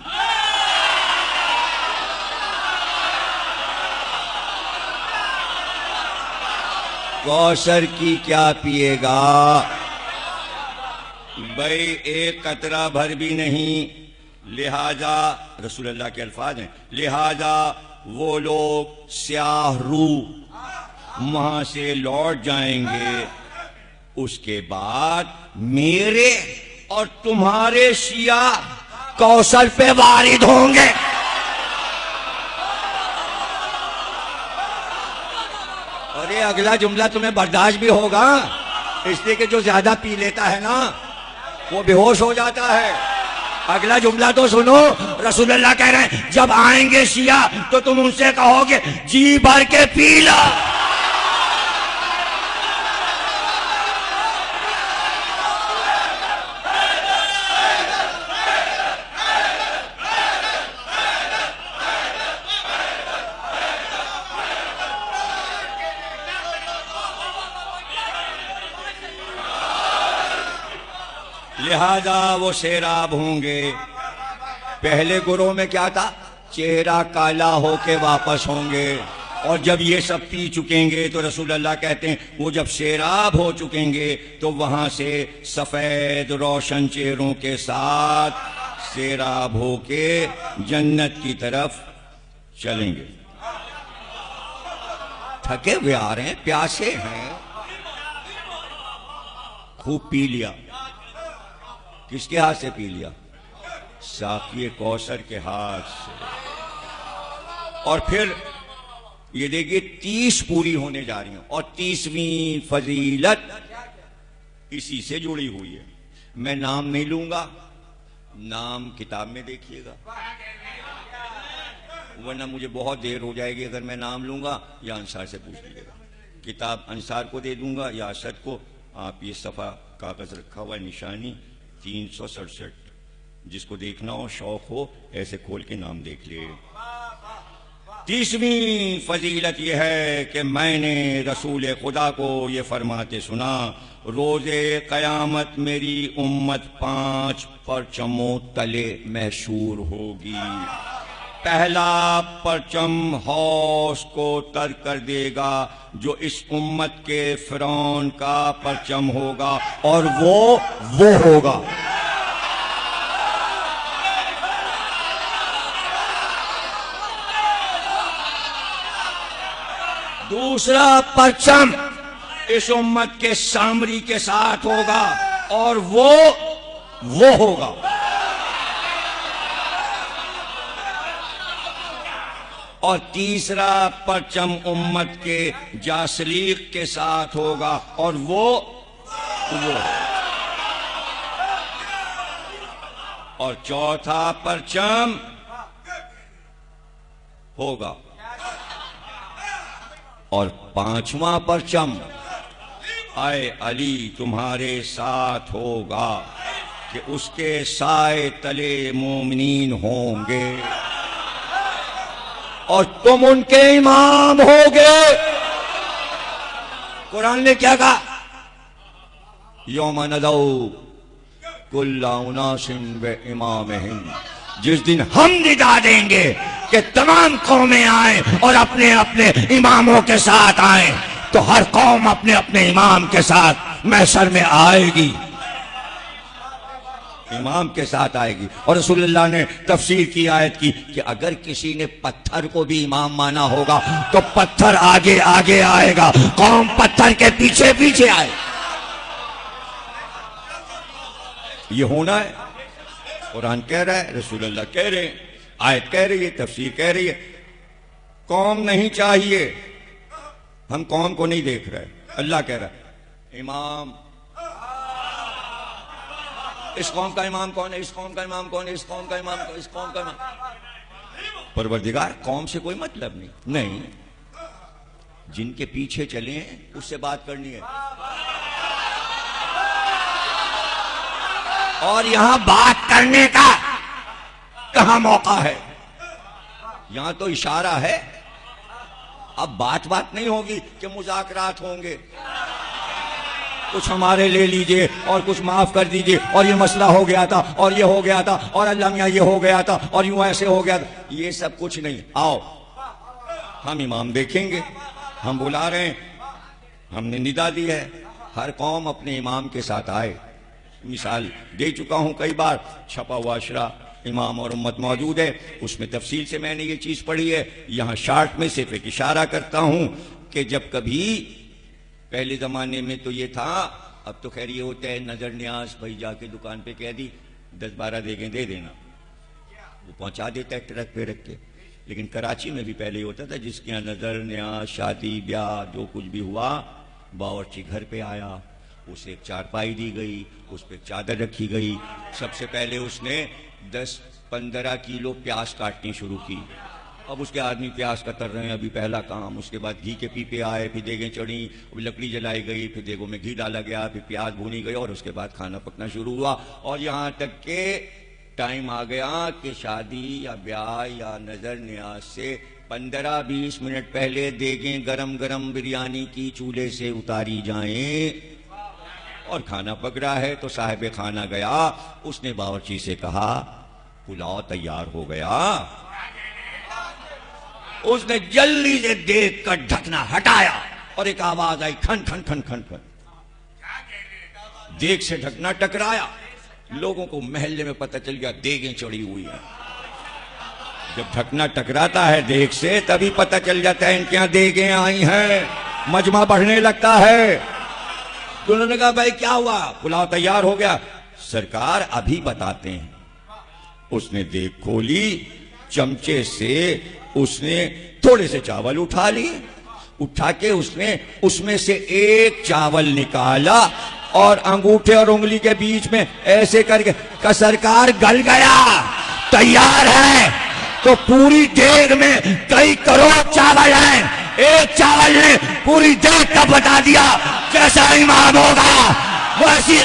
कौसर की क्या पिएगा? भाई एक कतरा भर भी नहीं। लिहाजा रसूलुल्लाह के अल्फाज हैं, लिहाजा वो लोग स्याह रू वहां से लौट जाएंगे, उसके बाद मेरे और तुम्हारे शिया कौसर पे वारिद होंगे। अरे अगला जुमला तुम्हें बर्दाश्त भी होगा, इसलिए कि जो ज्यादा पी लेता है ना वो बेहोश हो जाता है। अगला जुमला तो सुनो, रसूलुल्लाह कह रहे हैं जब आएंगे शिया तो तुम उनसे कहोगे जी भर के पी लो। लिहाजा वो सैराब होंगे। पहले गुरों में क्या था, चेहरा काला होके वापस होंगे, और जब ये सब पी चुकेंगे तो रसूलुल्लाह कहते हैं वो जब सैराब हो चुकेंगे तो वहां से सफेद रोशन चेहरों के साथ सैराब होके जन्नत की तरफ चलेंगे। थके हुए आ रहे हैं, प्यासे हैं, खूब पी लिया। किसके हाथ से पी लिया? साक़ी कौसर के हाथ से। और फिर ये देखिए 30 पूरी होने जा रही हैं और 30वीं फजीलत इसी से जुड़ी हुई है। मैं नाम नहीं लूंगा, नाम किताब में देखिएगा, वरना मुझे बहुत देर हो जाएगी अगर मैं नाम लूंगा, या अंसार से पूछ लीजिएगा। किताब अंसार को दे दूंगा या असद को। आप ये सफ़ा कागज रखा हुआ है, निशानी 367, जिसको देखना हो, शौक हो, ऐसे खोल के नाम देख ले। 30वीं फजीलत यह है कि मैंने रसूल खुदा को ये फरमाते सुना, रोजे कयामत मेरी उम्मत 5 परचमों तले मशहूर होगी। पहला परचम हौस को तर कर देगा, जो इस उम्मत के फिरौन का परचम होगा, और वो होगा। दूसरा परचम इस उम्मत के सामरी के साथ होगा, और वो होगा। और तीसरा परचम उम्मत के जासलीक के साथ होगा, और वो और चौथा परचम होगा, और 5वां परचम आए अली तुम्हारे साथ होगा। कि उसके साए तले मोमिनीन होंगे और तुम उनके इमाम होगे। कुरान ने क्या कहा? यौम नदऊ कुल्ला उनासिन व इमामहिम, जिस दिन हम निदा देंगे कि तमाम कौमें आए और अपने अपने इमामों के साथ आए, तो हर कौम अपने अपने इमाम के साथ महशर में आएगी, इमाम के साथ आएगी। और रसूलुल्लाह ने तफसीर की आयत की कि अगर किसी ने पत्थर को भी इमाम माना होगा तो पत्थर आगे आगे आएगा, कौम पत्थर के पीछे पीछे आए। ये होना है। कुरान कह रहा है, रसूलुल्लाह कह रहे हैं, आयत कह रही है, तफसीर कह रही है। कौम नहीं चाहिए, हम कौम को नहीं देख रहे। अल्लाह कह रहा है इमाम, इस कौम का इमाम कौन है, इस कौम का इमाम कौन है, इस कौम का इमाम, इस कौम का इमाम। परवरदिगार कौम से कोई मतलब नहीं, जिनके पीछे चले उससे बात करनी है। और यहां बात करने का कहां मौका है? यहां तो इशारा है, अब बात नहीं होगी कि मुज़ाकरात होंगे, कुछ हमारे ले लीजिए और कुछ माफ कर दीजिए, और ये मसला हो गया था और ये हो गया था और अल्लाह मियां ये हो गया था और यूं ऐसे हो गया था। ये सब कुछ नहीं। आओ हम इमाम देखेंगे, हम बुला रहे हैं, हमने निदा दी है, हर कौम अपने इमाम के साथ आए। मिसाल दे चुका हूं कई बार, छपा हुआ अशरा इमाम और उम्मत मौजूद है, उसमें तफसील से मैंने ये चीज पढ़ी है। यहां शार्ट में सिर्फ एक इशारा करता हूं कि जब कभी पहले जमाने में तो ये था, अब तो खैर ये होता है नजर न्याज, भाई जाके दुकान पे कह दी 10-12 देखें दे देना, वो पहुंचा देता है ट्रक पे रख के। लेकिन कराची में भी पहले होता था, जिसके यहाँ नजर न्याज, शादी ब्याह जो कुछ भी हुआ, बावर्ची घर पे आया, उसे एक चारपाई दी गई, उस पर चादर रखी गई, सबसे पहले उसने 10-15 किलो प्याज काटनी शुरू की। अब उसके आदमी प्याज कतर रहे हैं, अभी पहला काम। उसके बाद घी के पीपे आए, फिर देगें चढ़ी, लकड़ी जलाई गई, फिर देगों में घी डाला गया, फिर प्याज भूनी गई, और उसके बाद खाना पकना शुरू हुआ। और यहाँ तक के टाइम आ गया कि शादी या ब्याह या नजर न्याज से 15-20 मिनट पहले देगें गरम गरम बिरयानी की चूल्हे से उतारी जाएं, और खाना पक रहा है तो साहिब खाना गया, उसने बावर्ची से कहा पुलाव तैयार हो गया। उसने जल्दी से देख कर ढकना हटाया और एक आवाज आई, खन खन खन खन खन। देख से ढकना टकराया, लोगों को महल्ले में पता चल गया देगें चढ़ी हुई है। जब ढकना टकराता है देख से, तभी पता चल जाता है इनके यहां देगें आई हैं, मजमा बढ़ने लगता है। तो उन्होंने कहा भाई क्या हुआ? पुलाव तैयार हो गया। सरकार अभी बताते हैं। उसने देख खोली, चमचे से उसने थोड़े से चावल उठा लिए, उठा के उसने उसमें से एक चावल निकाला और अंगूठे और उंगली के बीच में ऐसे करके का सरकार गल गया, तैयार है। तो पूरी देग में कई करोड़ चावल हैं, एक चावल ने पूरी देग का बता दिया कैसा इमाम होगा। वैसी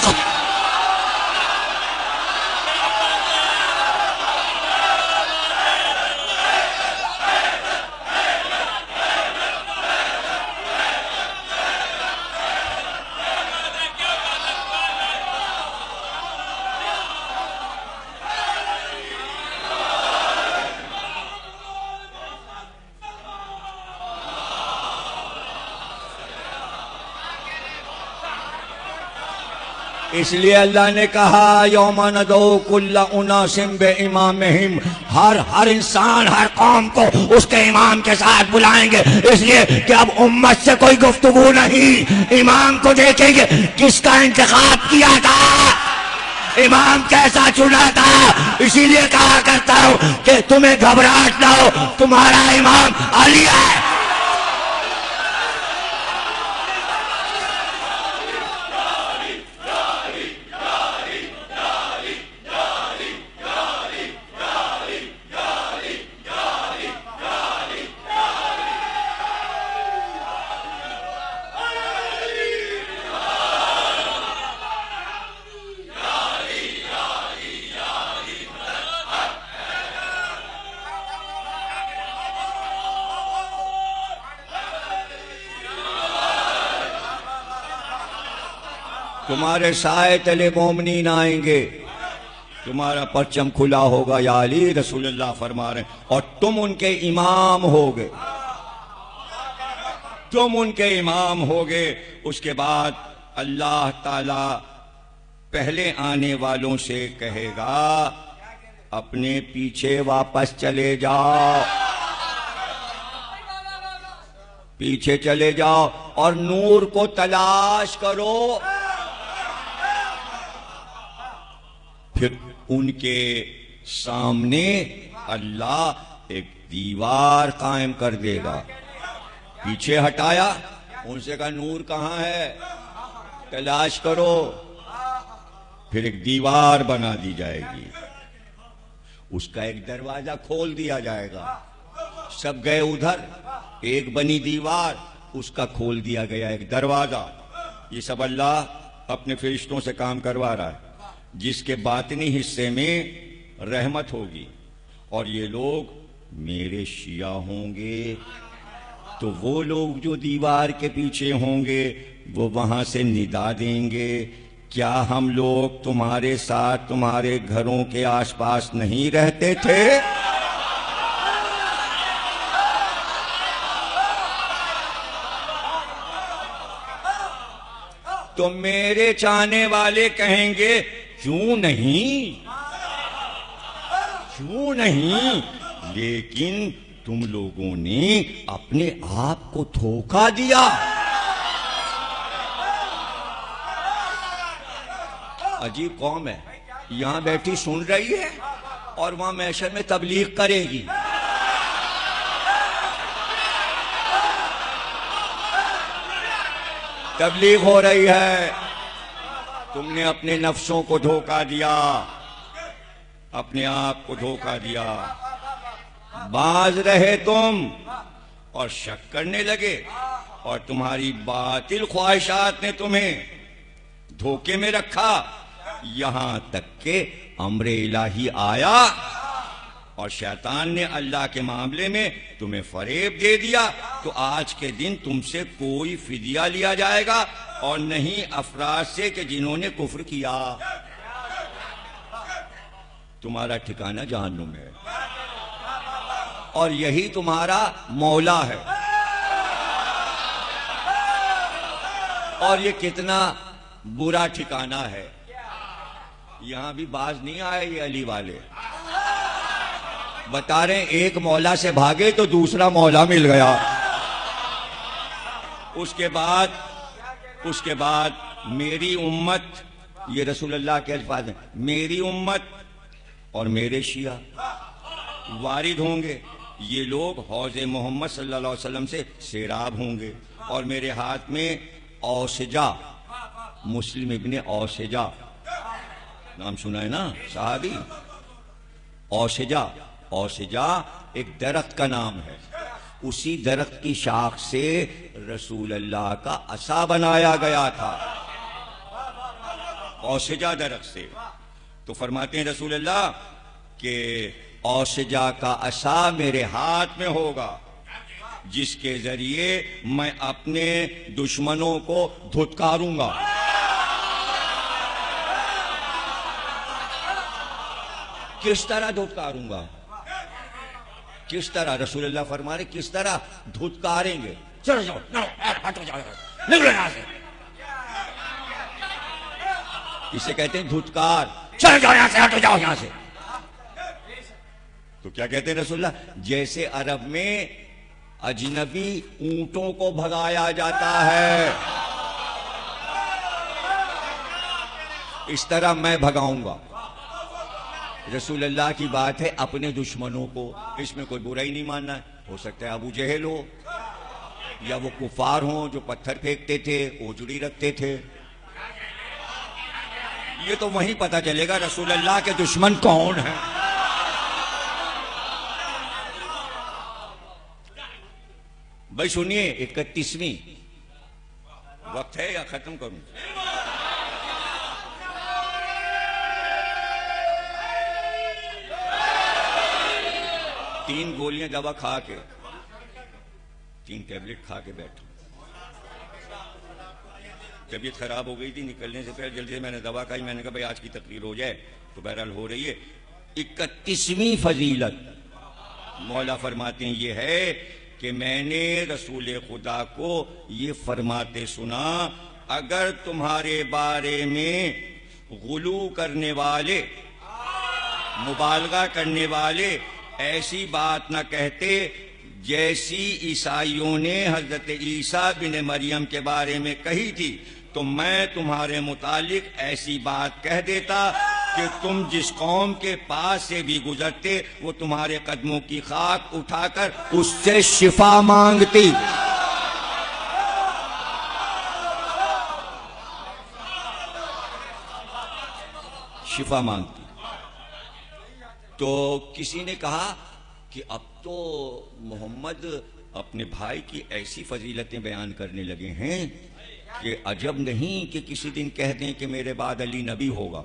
इसलिए अल्लाह ने कहा यौमा नदो कुल्ला उनासिम बे इमामहिम, हर इंसान हर कौम को उसके इमाम के साथ बुलाएंगे। इसलिए कि अब उम्मत से कोई गुफ्तगू नहीं, इमाम को देखेंगे किसका इंतखाब किया था, इमाम कैसा चुना था। इसीलिए कहा करता हूं कि तुम्हें घबराहट ना हो, तुम्हारा इमाम अली है। तुम्हारे साए तले मोमिनीन आएंगे, तुम्हारा परचम खुला होगा। या अली, रसूलुल्लाह फरमा रहे हैं, और तुम उनके इमाम होगे, तुम उनके इमाम होगे। उसके बाद अल्लाह ताला पहले आने वालों से कहेगा अपने पीछे वापस चले जाओ, पीछे चले जाओ और नूर को तलाश करो। फिर उनके सामने अल्लाह एक दीवार कायम कर देगा। पीछे हटाया, उनसे कहा नूर कहां है, तलाश करो। फिर एक दीवार बना दी जाएगी, उसका एक दरवाजा खोल दिया जाएगा। सब गए उधर, एक बनी दीवार, उसका खोल दिया गया एक दरवाजा। ये सब अल्लाह अपने फरिश्तों से काम करवा रहा है, जिसके बातिनी हिस्से में रहमत होगी। और ये लोग मेरे शिया होंगे, तो वो लोग जो दीवार के पीछे होंगे वो वहां से निदा देंगे, क्या हम लोग तुम्हारे साथ तुम्हारे घरों के आसपास नहीं रहते थे? तो मेरे चाहने वाले कहेंगे क्यों नहीं, क्यों नहीं, लेकिन तुम लोगों ने अपने आप को धोखा दिया। अजीब कौम है, यहां बैठी सुन रही है और वहां महशर में तबलीग करेगी। तबलीग हो रही है, तुमने अपने नफ्सों को धोखा दिया, अपने आप को धोखा दिया। बाज रहे तुम और शक करने लगे, और तुम्हारी बातिल ख्वाहिशात ने तुम्हें धोखे में रखा। यहां तक के अम्र इलाही आया और शैतान ने अल्लाह के मामले में तुम्हें फरेब दे दिया। तो आज के दिन तुमसे कोई फिदिया लिया जाएगा और नहीं अफराद से कि जिन्होंने कुफ्र किया। तुम्हारा ठिकाना जहन्नुम है और यही तुम्हारा मौला है। और ये कितना बुरा ठिकाना है। यहां भी बाज नहीं आए ये अली वाले, बता रहे हैं एक मौला से भागे तो दूसरा मौला मिल गया। उसके बाद मेरी उम्मत, ये रसूलुल्लाह के अल्फाज हैं, मेरी उम्मत और मेरे शिया वारिद होंगे। ये लोग हौज़े मोहम्मद सल्लल्लाहु अलैहि वसल्लम से सैराब होंगे और मेरे हाथ में औसजा, मुस्लिम इब्ने औसजा नाम सुना है ना साहबी, औसजा, औसजा एक दरख्त का नाम है। उसी दरख्त की शाख से रसूल अल्लाह का असा बनाया गया था, औसजा दरख्त से। तो फरमाते हैं रसूल अल्लाह के औसजा का असा मेरे हाथ में होगा, जिसके जरिए मैं अपने दुश्मनों को धुतकारूंगा। किस तरह धुतकारूंगा, किस तरह? रसूलुल्लाह फरमा रहे किस तरह धुतकारेंगे। चलो जाओ, हटो जाओ, निकलो यहां से। इसे कहते हैं धुतकार। चलो जाओ यहां से, हटो जाओ यहां से। तो क्या कहते हैं रसूलुल्लाह? जैसे अरब में अजनबी ऊंटों को भगाया जाता है, इस तरह मैं भगाऊंगा। रसूलुल्लाह की बात है अपने दुश्मनों को, इसमें कोई बुरा ही नहीं मानना है। हो सकता है अबू जहल हो या वो कुफार हो जो पत्थर फेंकते थे, ओजड़ी रखते थे, ये तो वहीं पता चलेगा रसूलुल्लाह के दुश्मन कौन है। भाई सुनिए, 31वीं वक्त है या खत्म करूं? तीन गोलियां दवा खा के, 3 टैबलेट खा के बैठो। तबीयत खराब हो गई थी, निकलने से पहले जल्दी से मैंने दवा खाई। मैंने कहा भाई आज की तकरीर हो जाए, तो बहरहाल हो रही है। 31वीं फजीलत मौला फरमाते हैं ये है कि मैंने रसूल खुदा को ये फरमाते सुना, अगर तुम्हारे बारे में गुलू करने वाले, मुबालगा करने वाले ऐसी बात न कहते जैसी ईसाइयों ने हजरत ईसा बिन मरियम के बारे में कही थी, तो मैं तुम्हारे मुतालिक ऐसी बात कह देता कि तुम जिस कौम के पास से भी गुजरते वो तुम्हारे कदमों की खाक उठाकर उससे शिफा मांगती। शिफा मांगती। तो किसी ने कहा कि अब तो मोहम्मद अपने भाई की ऐसी फजीलतें बयान करने लगे हैं कि अजब नहीं कि किसी दिन कह दें कि मेरे बाद अली नबी होगा।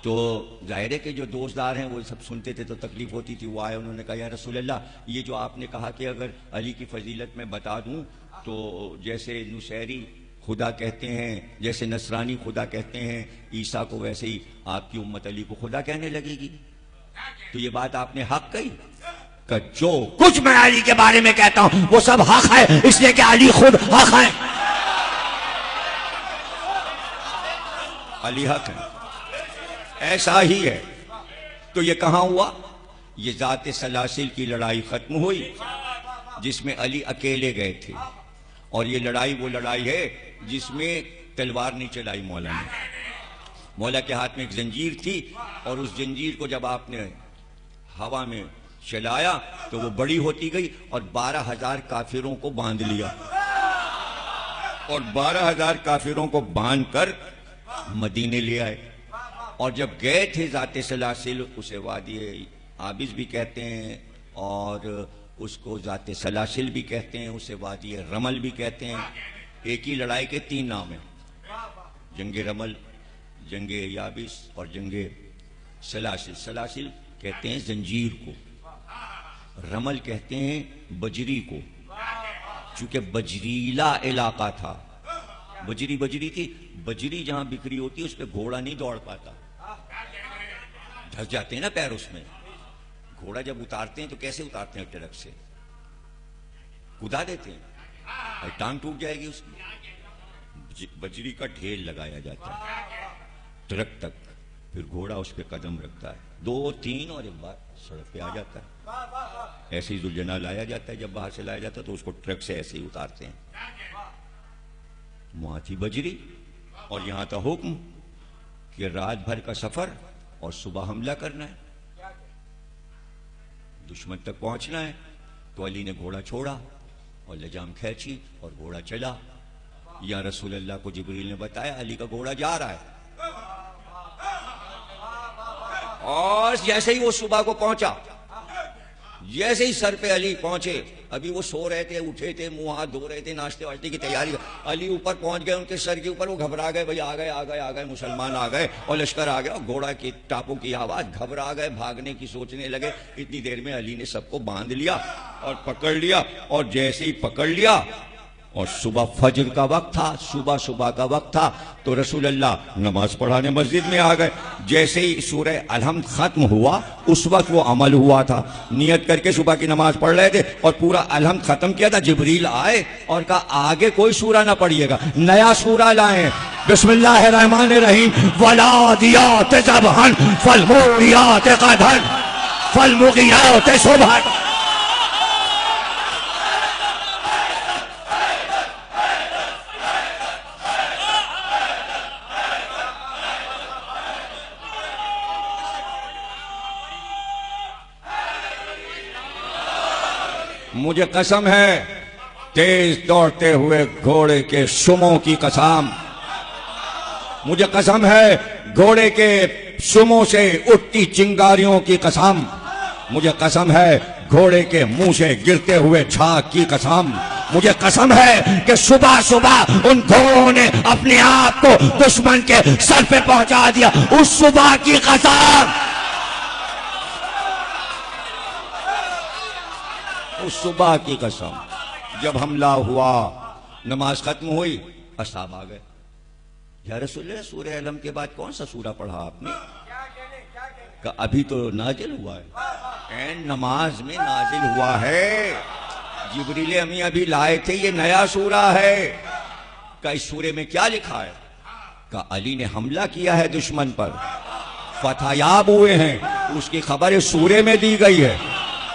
तो जाहिर है कि जो दोस्तदार हैं वो सब सुनते थे तो तकलीफ होती थी। वो आए, उन्होंने कहा या रसूल अल्लाह, ये जो आपने कहा कि अगर अली की फजीलत मैं बता दूं तो जैसे नुसैरी खुदा कहते हैं, जैसे नसरानी खुदा कहते हैं ईसा को, वैसे ही आपकी उम्मत अली को खुदा कहने लगेगी। तो ये बात आपने हक कही कि जो कुछ मैं अली के बारे में कहता हूं वो सब हक है, इसलिए कि अली खुद हक है। अली हक है, ऐसा ही है। तो ये कहां हुआ? ये जाते सलासिल की लड़ाई खत्म हुई जिसमें अली अकेले गए थे, और ये लड़ाई वो लड़ाई है जिसमें तलवार नहीं चलाई मौला ने। मौला के हाथ में एक जंजीर थी, और उस जंजीर को जब आपने हवा में चलाया तो वो बड़ी होती गई और 12,000 काफिरों को बांध लिया, और 12,000 काफिरों को बांध कर मदीने ले आए। और जब गए थे जाते सलासिल, उसे वादी आबिस भी कहते हैं और उसको जाते सलासिल भी कहते हैं, उसे वादी रमल भी कहते हैं। एक ही लड़ाई के 3 नाम हैं, जंगे रमल, जंगे याबिस और जंगे सलासिल। सलासिल कहते हैं जंजीर को, रमल कहते हैं बजरी को, चूंकि बजरीला इलाका था, बजरी बजरी थी, बजरी जहां बिखरी होती है उस पर घोड़ा नहीं दौड़ पाता, धस जाते हैं ना पैर उसमें। घोड़ा जब उतारते हैं तो कैसे उतारते हैं? ट्रक से कूदा देते हैं और टांग टूट जाएगी उसकी। बजरी का ढेर लगाया जाता है ट्रक तक, फिर घोड़ा उस पर कदम रखता है, 2-3 और एक बार सड़क पे आ जाता है। ऐसे ही जुलजना लाया जाता है, जब बाहर से लाया जाता है तो उसको ट्रक से ऐसे ही उतारते हैं। वहां थी बजरी, और यहां था हुक्म कि रात भर का सफर और सुबह हमला करना है, दुश्मन तक पहुंचना है। तो अली ने घोड़ा छोड़ा और लजाम खींची और घोड़ा चला। या रसूल अल्लाह को जिब्रील ने बताया अली का घोड़ा जा रहा है, और जैसे ही वो सुबह को पहुंचा, जैसे ही सर पे अली पहुंचे, अभी वो सो रहे थे, उठे थे, मुंह हाथ धो रहे थे, नाश्ते वाश्ते की तैयारी। अली ऊपर पहुंच गए, उनके सर के ऊपर, वो घबरा गए, भाई आ गए आ गए आ गए, मुसलमान आ गए और लश्कर आ गया। घोड़ा की टापों की आवाज, घबरा गए, भागने की सोचने लगे। इतनी देर में अली ने सबको बांध लिया और पकड़ लिया, और जैसे ही पकड़ लिया और सुबह फजर का वक्त था, सुबह का वक्त था, तो रसूल अल्लाह नमाज पढ़ाने मस्जिद में आ गए। जैसे ही सूरह अलहम्द खत्म हुआ उस वक्त वो अमल हुआ था, नियत करके सुबह की नमाज पढ़ रहे थे और पूरा अलहम्द खत्म किया था। जिब्रील आए और कहा आगे कोई सूरा ना पढ़िएगा, नया सूरा लाए, बिस्मिल्लाहिर्रहमानिर्रहीम, वलादियात ज़बहन फलमुरियात क़दहन फलमुगिरात सुबहन। मुझे कसम है तेज दौड़ते हुए घोड़े के सुमों की कसम, मुझे कसम है घोड़े के सुमों से उठती चिंगारियों की कसम, मुझे कसम है घोड़े के मुंह से गिरते हुए झाग की कसम, मुझे कसम है कि सुबह सुबह उन घोड़ों ने अपने आप को दुश्मन के सर पे पहुंचा दिया, उस सुबह की कसम, उस सुबह की कसम। जब हमला हुआ नमाज खत्म हुई, असहाब आ गए, या रसूलल्लाह सूरह अलम के बाद कौन सा सूरा पढ़ा आपने? का अभी तो नाजिल हुआ है। एन नमाज में नाजिल हुआ है, जिब्रील अमी अभी लाए थे, ये नया सूरा है। का इस सूरे में क्या लिखा है? का अली ने हमला किया है दुश्मन पर, फतहयाब हुए हैं, उसकी खबर इस सूरे में दी गई है।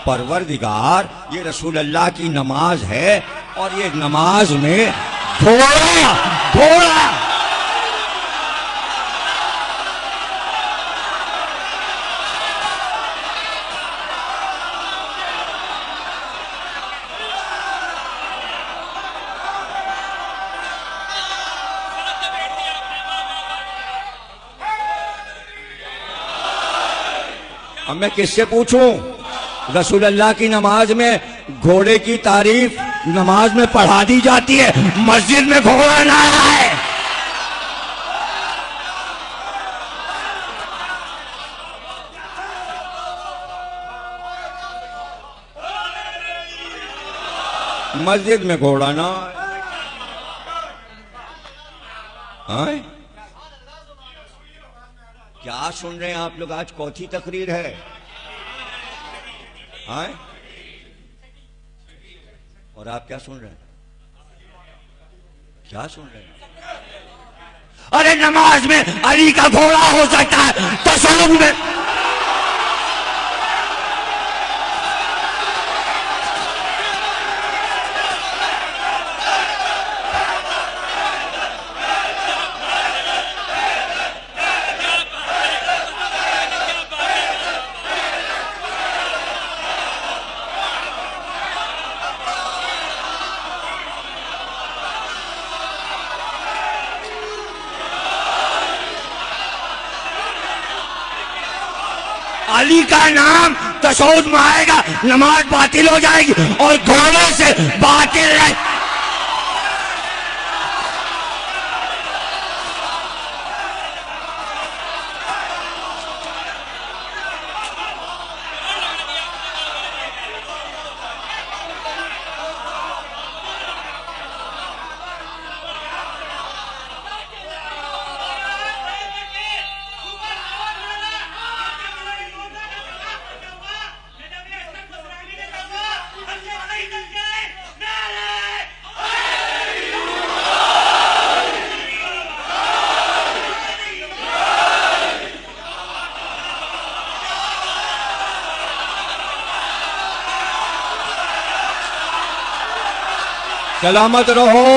परवरदिगार, ये रसूल अल्लाह की नमाज है और ये नमाज में घोड़ा घोड़ा अब मैं किससे पूछूं? रसूल अल्लाह की नमाज में घोड़े की तारीफ नमाज में पढ़ा दी जाती है, मस्जिद में घोड़ा ना है। मस्जिद में घोड़ा ना है। क्या सुन रहे हैं आप लोग? आज कौथी तकरीर है? हाँ? और आप क्या सुन रहे हैं? क्या सुन रहे हैं? अरे नमाज में अली का घोड़ा हो सकता है, तशहुद में अली का नाम तशहुद में आएगा, नमाज बातिल हो जाएगी और घोड़े से बातिल नहीं। सलामत रहो,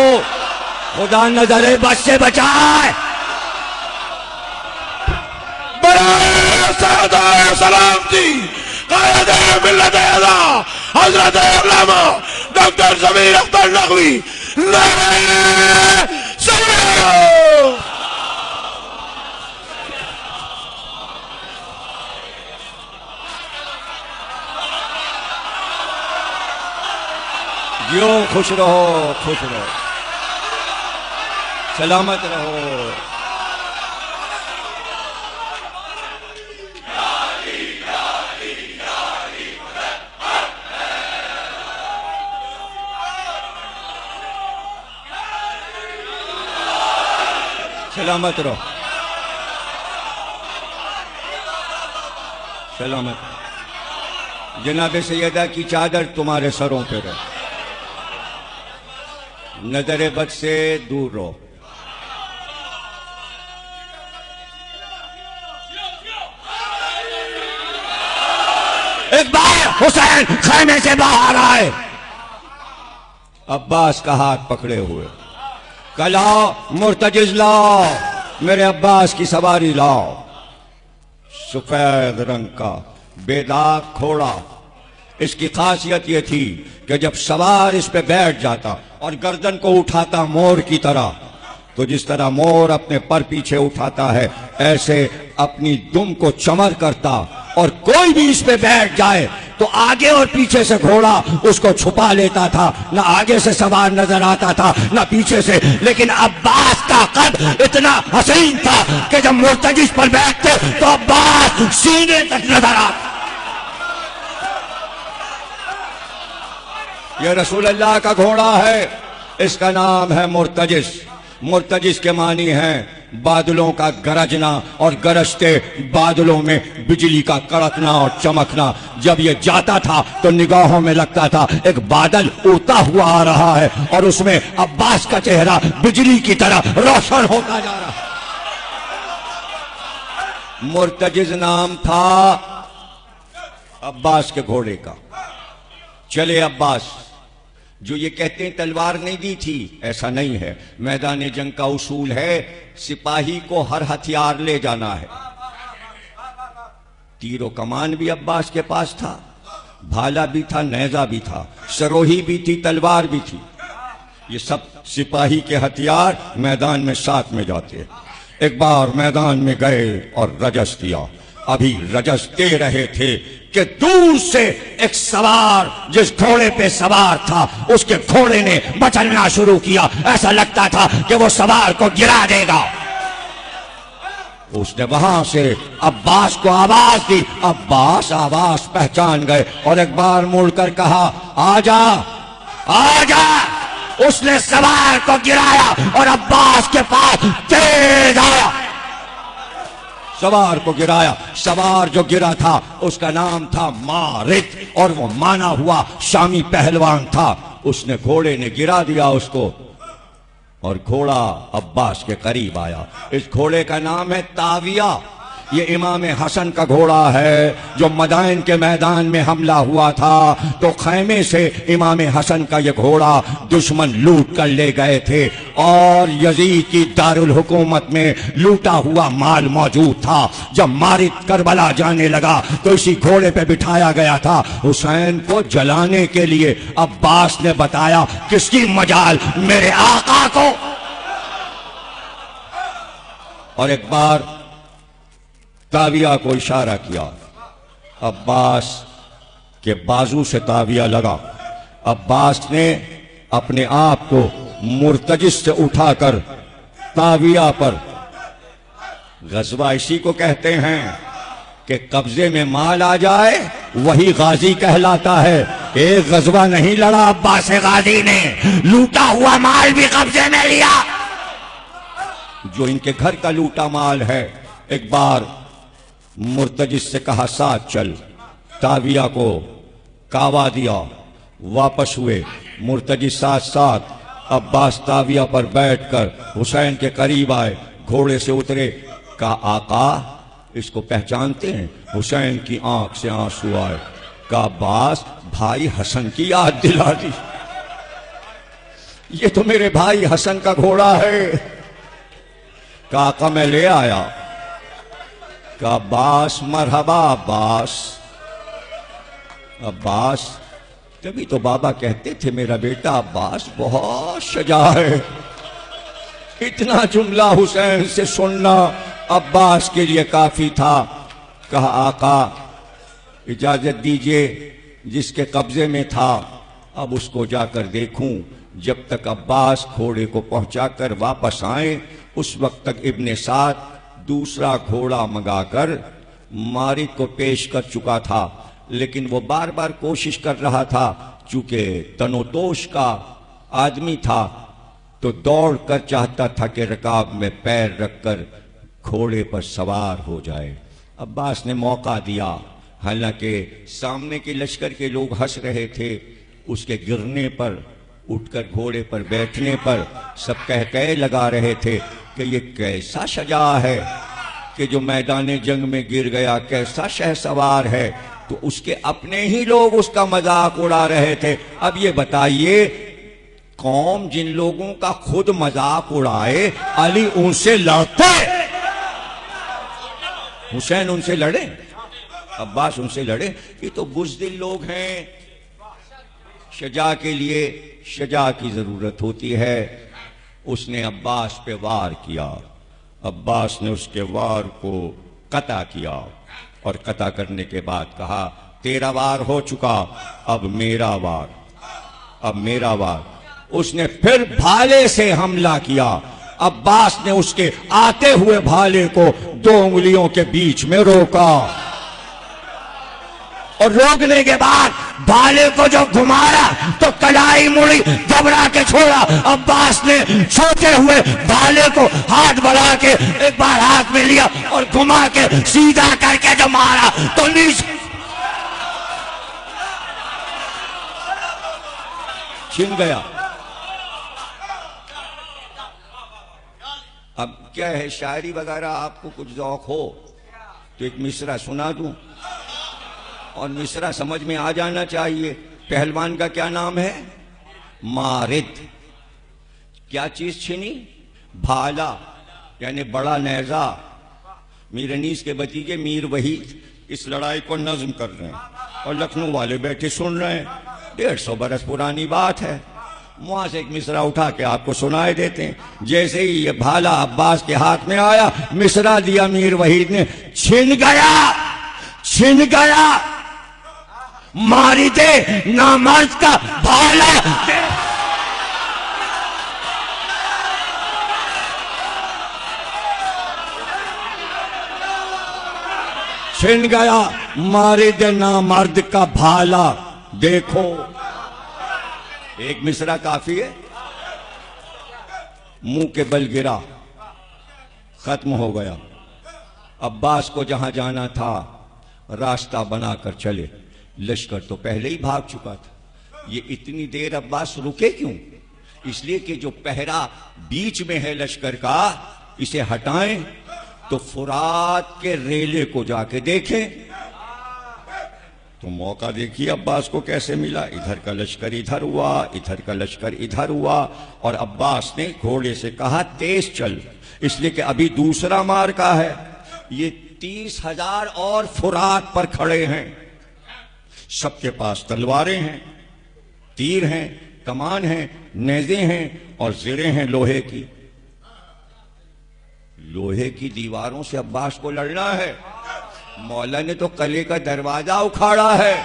खुदा नजरे बस से बचाए। सलामती हजरत अल्लामा डॉक्टर समीर अख्तर नकवी। जियो, खुश रहो, खुश रहो, सलामत रहो। सलामत रहो, सलामत। जनाब सैयदा की चादर तुम्हारे सरों पे रहे, नजर बद से दूर रहो। एक बार हुसैन खैमे से बाहर आए, अब्बास का हाथ पकड़े हुए, कलाओ मुर्तजिज लाओ, मेरे अब्बास की सवारी लाओ। सफेद रंग का बेदाग घोड़ा। इसकी खासियत यह थी कि जब सवार इस पे बैठ जाता और गर्दन को उठाता मोर की तरह, तो जिस तरह मोर अपने पर पीछे उठाता है, ऐसे अपनी दुम को चमर करता, और कोई भी इस पे बैठ जाए तो आगे और पीछे से घोड़ा उसको छुपा लेता था। न आगे से सवार नजर आता था, न पीछे से। लेकिन अब्बास का कद इतना हसीन था कि जब मुर्तजिज पर बैठते तो अब्बास सीने तक नजर आता। यह रसूल अल्लाह का घोड़ा है, इसका नाम है मुर्तजिस। मुर्तजिस के मानी हैं बादलों का गरजना और गरजते बादलों में बिजली का कड़कना और चमकना। जब ये जाता था तो निगाहों में लगता था एक बादल उड़ता हुआ आ रहा है और उसमें अब्बास का चेहरा बिजली की तरह रोशन होता जा रहा है। मुर्तजिज नाम था अब्बास के घोड़े का। चले अब्बास। जो ये कहते हैं तलवार नहीं दी थी, ऐसा नहीं है। मैदान जंग का उसूल है सिपाही को हर हथियार ले जाना है। तीरो कमान भी अब्बास के पास था, भाला भी था, नेजा भी था, सरोही भी थी, तलवार भी थी। ये सब सिपाही के हथियार मैदान में साथ में जाते हैं। एक बार मैदान में गए और रजस दिया। अभी रजस दे रहे थे कि दूर से एक सवार जिस घोड़े पे सवार था उसके घोड़े ने मचलना शुरू किया। ऐसा लगता था कि वो सवार को गिरा देगा। उसने वहां से अब्बास को आवाज दी। अब्बास आवाज पहचान गए और एक बार मुड़कर कहा, आजा आजा। उसने सवार को गिराया और अब्बास के पास तेज आया। सवार को गिराया। सवार जो गिरा था उसका नाम था मारिद और वो माना हुआ शामी पहलवान था। उसने घोड़े ने गिरा दिया उसको और घोड़ा अब्बास के करीब आया। इस घोड़े का नाम है ताविया। ये इमाम हसन का घोड़ा है जो मदाइन के मैदान में हमला हुआ था तो खैमे से इमाम हसन का ये घोड़ा दुश्मन लूट कर ले गए थे और यजीद की दारुल हुकूमत में लूटा हुआ माल मौजूद था। जब मारिद करबला जाने लगा तो इसी घोड़े पे बिठाया गया था। हुसैन को जलाने के लिए अब्बास ने बताया, किसकी मजाल मेरे आका को। और एक बार ताविया को इशारा किया। अब्बास के बाजू से ताविया लगा। अब्बास ने अपने आप को मुर्तजिस से उठाकर ताविया पर, गजवा इसी को कहते हैं कि कब्जे में माल आ जाए वही गाजी कहलाता है। एक गजवा नहीं लड़ा अब्बास गाजी ने, लूटा हुआ माल भी कब्जे में लिया, जो इनके घर का लूटा माल है। एक बार मुर्तजिस से कहा, साथ चल। ताविया को कावा दिया, वापस हुए। मुर्तजिस साथ साथ। अब्बास ताविया पर बैठकर हुसैन के करीब आए, घोड़े से उतरे। कहा, आका इसको पहचानते हैं? हुसैन की आंख से आंसू आए। कहा, अब्बास भाई हसन की याद दिला दी। ये तो मेरे भाई हसन का घोड़ा है। कहा, आका मैं ले आया। का अब्बास मरहबा अब्बास। अब्बास तभी तो बाबा कहते थे मेरा बेटा अब्बास बहुत शजा है। इतना जुमला हुसैन से सुनना अब्बास के लिए काफी था। कहा, आका इजाजत दीजिए, जिसके कब्जे में था अब उसको जाकर देखूं। जब तक अब्बास घोड़े को पहुंचाकर वापस आए उस वक्त तक इब्ने साद दूसरा घोड़ा मंगाकर मारिद को पेश कर चुका था, लेकिन वो बार बार कोशिश कर रहा था। चूंकि तनोतोश का आदमी था तो दौड़ कर चाहता था कि रकाब में पैर रखकर घोड़े पर सवार हो जाए। अब्बास ने मौका दिया, हालांकि सामने के लश्कर के लोग हंस रहे थे। उसके गिरने पर, उठकर घोड़े पर बैठने पर सब कह लगा रहे थे कि ये कैसा शजा है कि जो मैदान जंग में गिर गया, कैसा शहसवार है। तो उसके अपने ही लोग उसका मजाक उड़ा रहे थे। अब ये बताइए, कौम जिन लोगों का खुद मजाक उड़ाए, अली उनसे लड़ते, हुसैन उनसे लड़े, अब्बास उनसे लड़े? ये तो बुज़दिल लोग हैं। शजा के लिए शजा की जरूरत होती है। उसने अब्बास पे वार किया। अब्बास ने उसके वार को कता किया और कता करने के बाद कहा, तेरा वार हो चुका, अब मेरा वार, अब मेरा वार। उसने फिर भाले से हमला किया। अब्बास ने उसके आते हुए भाले को 2 उंगलियों के बीच में रोका और रोकने के बाद भाले को जो घुमाया तो कलाई मुड़ी, घबरा के छोड़ा। अब्बास ने छोटे हुए भाले को हाथ बढ़ा के एक बार हाथ में लिया और घुमा के सीधा करके जो मारा तो नीचे छिन गया। अब क्या है, शायरी वगैरह आपको कुछ शौक हो तो एक मिसरा सुना दूं, और मिसरा समझ में आ जाना चाहिए। पहलवान का क्या नाम है? मारिद। क्या चीज छिनी? भाला, यानी बड़ा नेजा। मीर अनीस के भतीजे मीर वहीद इस लड़ाई को नज्म कर रहे हैं और लखनऊ वाले बैठे सुन रहे हैं। 150 बरस पुरानी बात है। वहां से एक मिसरा उठा के आपको सुनाए देते हैं। जैसे ही ये भाला अब्बास के हाथ में आया, मिसरा दिया मीर वहीद ने, छिन गया, छिन गया मारी दे नामर्द का भाला। छिन गया मारी दे नामर्द का भाला। देखो, एक मिसरा काफी है। मुंह के बल गिरा, खत्म हो गया। अब्बास को जहां जाना था रास्ता बनाकर चले। लश्कर तो पहले ही भाग चुका था। ये इतनी देर अब्बास रुके क्यों? इसलिए कि जो पहरा बीच में है लश्कर का, इसे हटाएं तो फुरात के रेले को जाके देखें। तो मौका देखिए अब्बास को कैसे मिला। इधर का लश्कर इधर हुआ, इधर का लश्कर इधर हुआ, और अब्बास ने घोड़े से कहा तेज चल, इसलिए कि अभी दूसरा मार्का है। ये 30,000 और फुरात पर खड़े हैं। सबके पास तलवारें हैं, तीर हैं, कमान हैं, नेज़े हैं और ज़िरें हैं लोहे की। लोहे की दीवारों से अब्बास को लड़ना है। मौला ने तो कले का दरवाजा उखाड़ा है,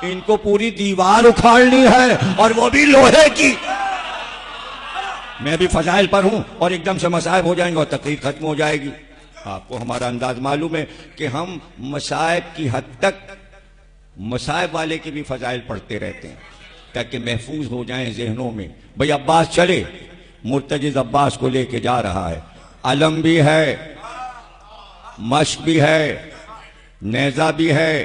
इनको पूरी दीवार उखाड़नी है, और वो भी लोहे की। मैं भी फजाइल पर हूं और एकदम से मसाइब हो जाएंगे और तकरीर खत्म हो जाएगी। आपको हमारा अंदाज मालूम है कि हम मसाइब की हद तक मसाइब वाले के भी फजाइल पढ़ते रहते हैं ताकि महफूज हो जाएं जहनों में। भाई अब्बास चले, मुर्तजिज अब्बास को लेके जा रहा है। अलम भी है, मश्क भी है, नेजा भी है,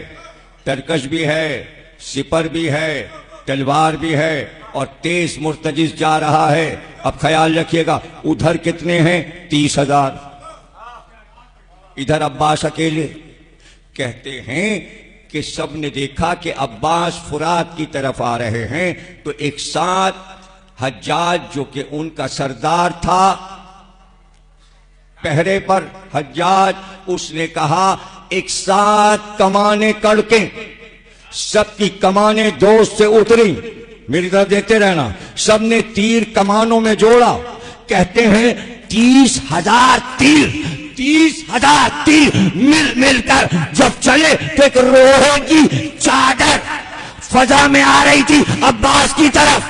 तरकश भी है, सिपर भी है, तलवार भी है, और तेज मुर्तजिज जा रहा है। अब ख्याल रखिएगा, उधर कितने हैं? 30,000। इधर अब्बास अकेले। कहते हैं कि सब ने देखा कि अब्बास फुरात की तरफ आ रहे हैं, तो एक साथ हज्जाज जो कि उनका सरदार था पहरे पर, हज्जाज, उसने कहा एक साथ कमाने कड़के, सबकी कमाने दोस्त से उतरी, मेरी तरफ देखते रहना। सबने तीर कमानों में जोड़ा। कहते हैं 30,000 तीर, 30,000 तीर मिल मिलकर जब चले तो एक लोहे की चादर फजा में आ रही थी अब्बास की तरफ।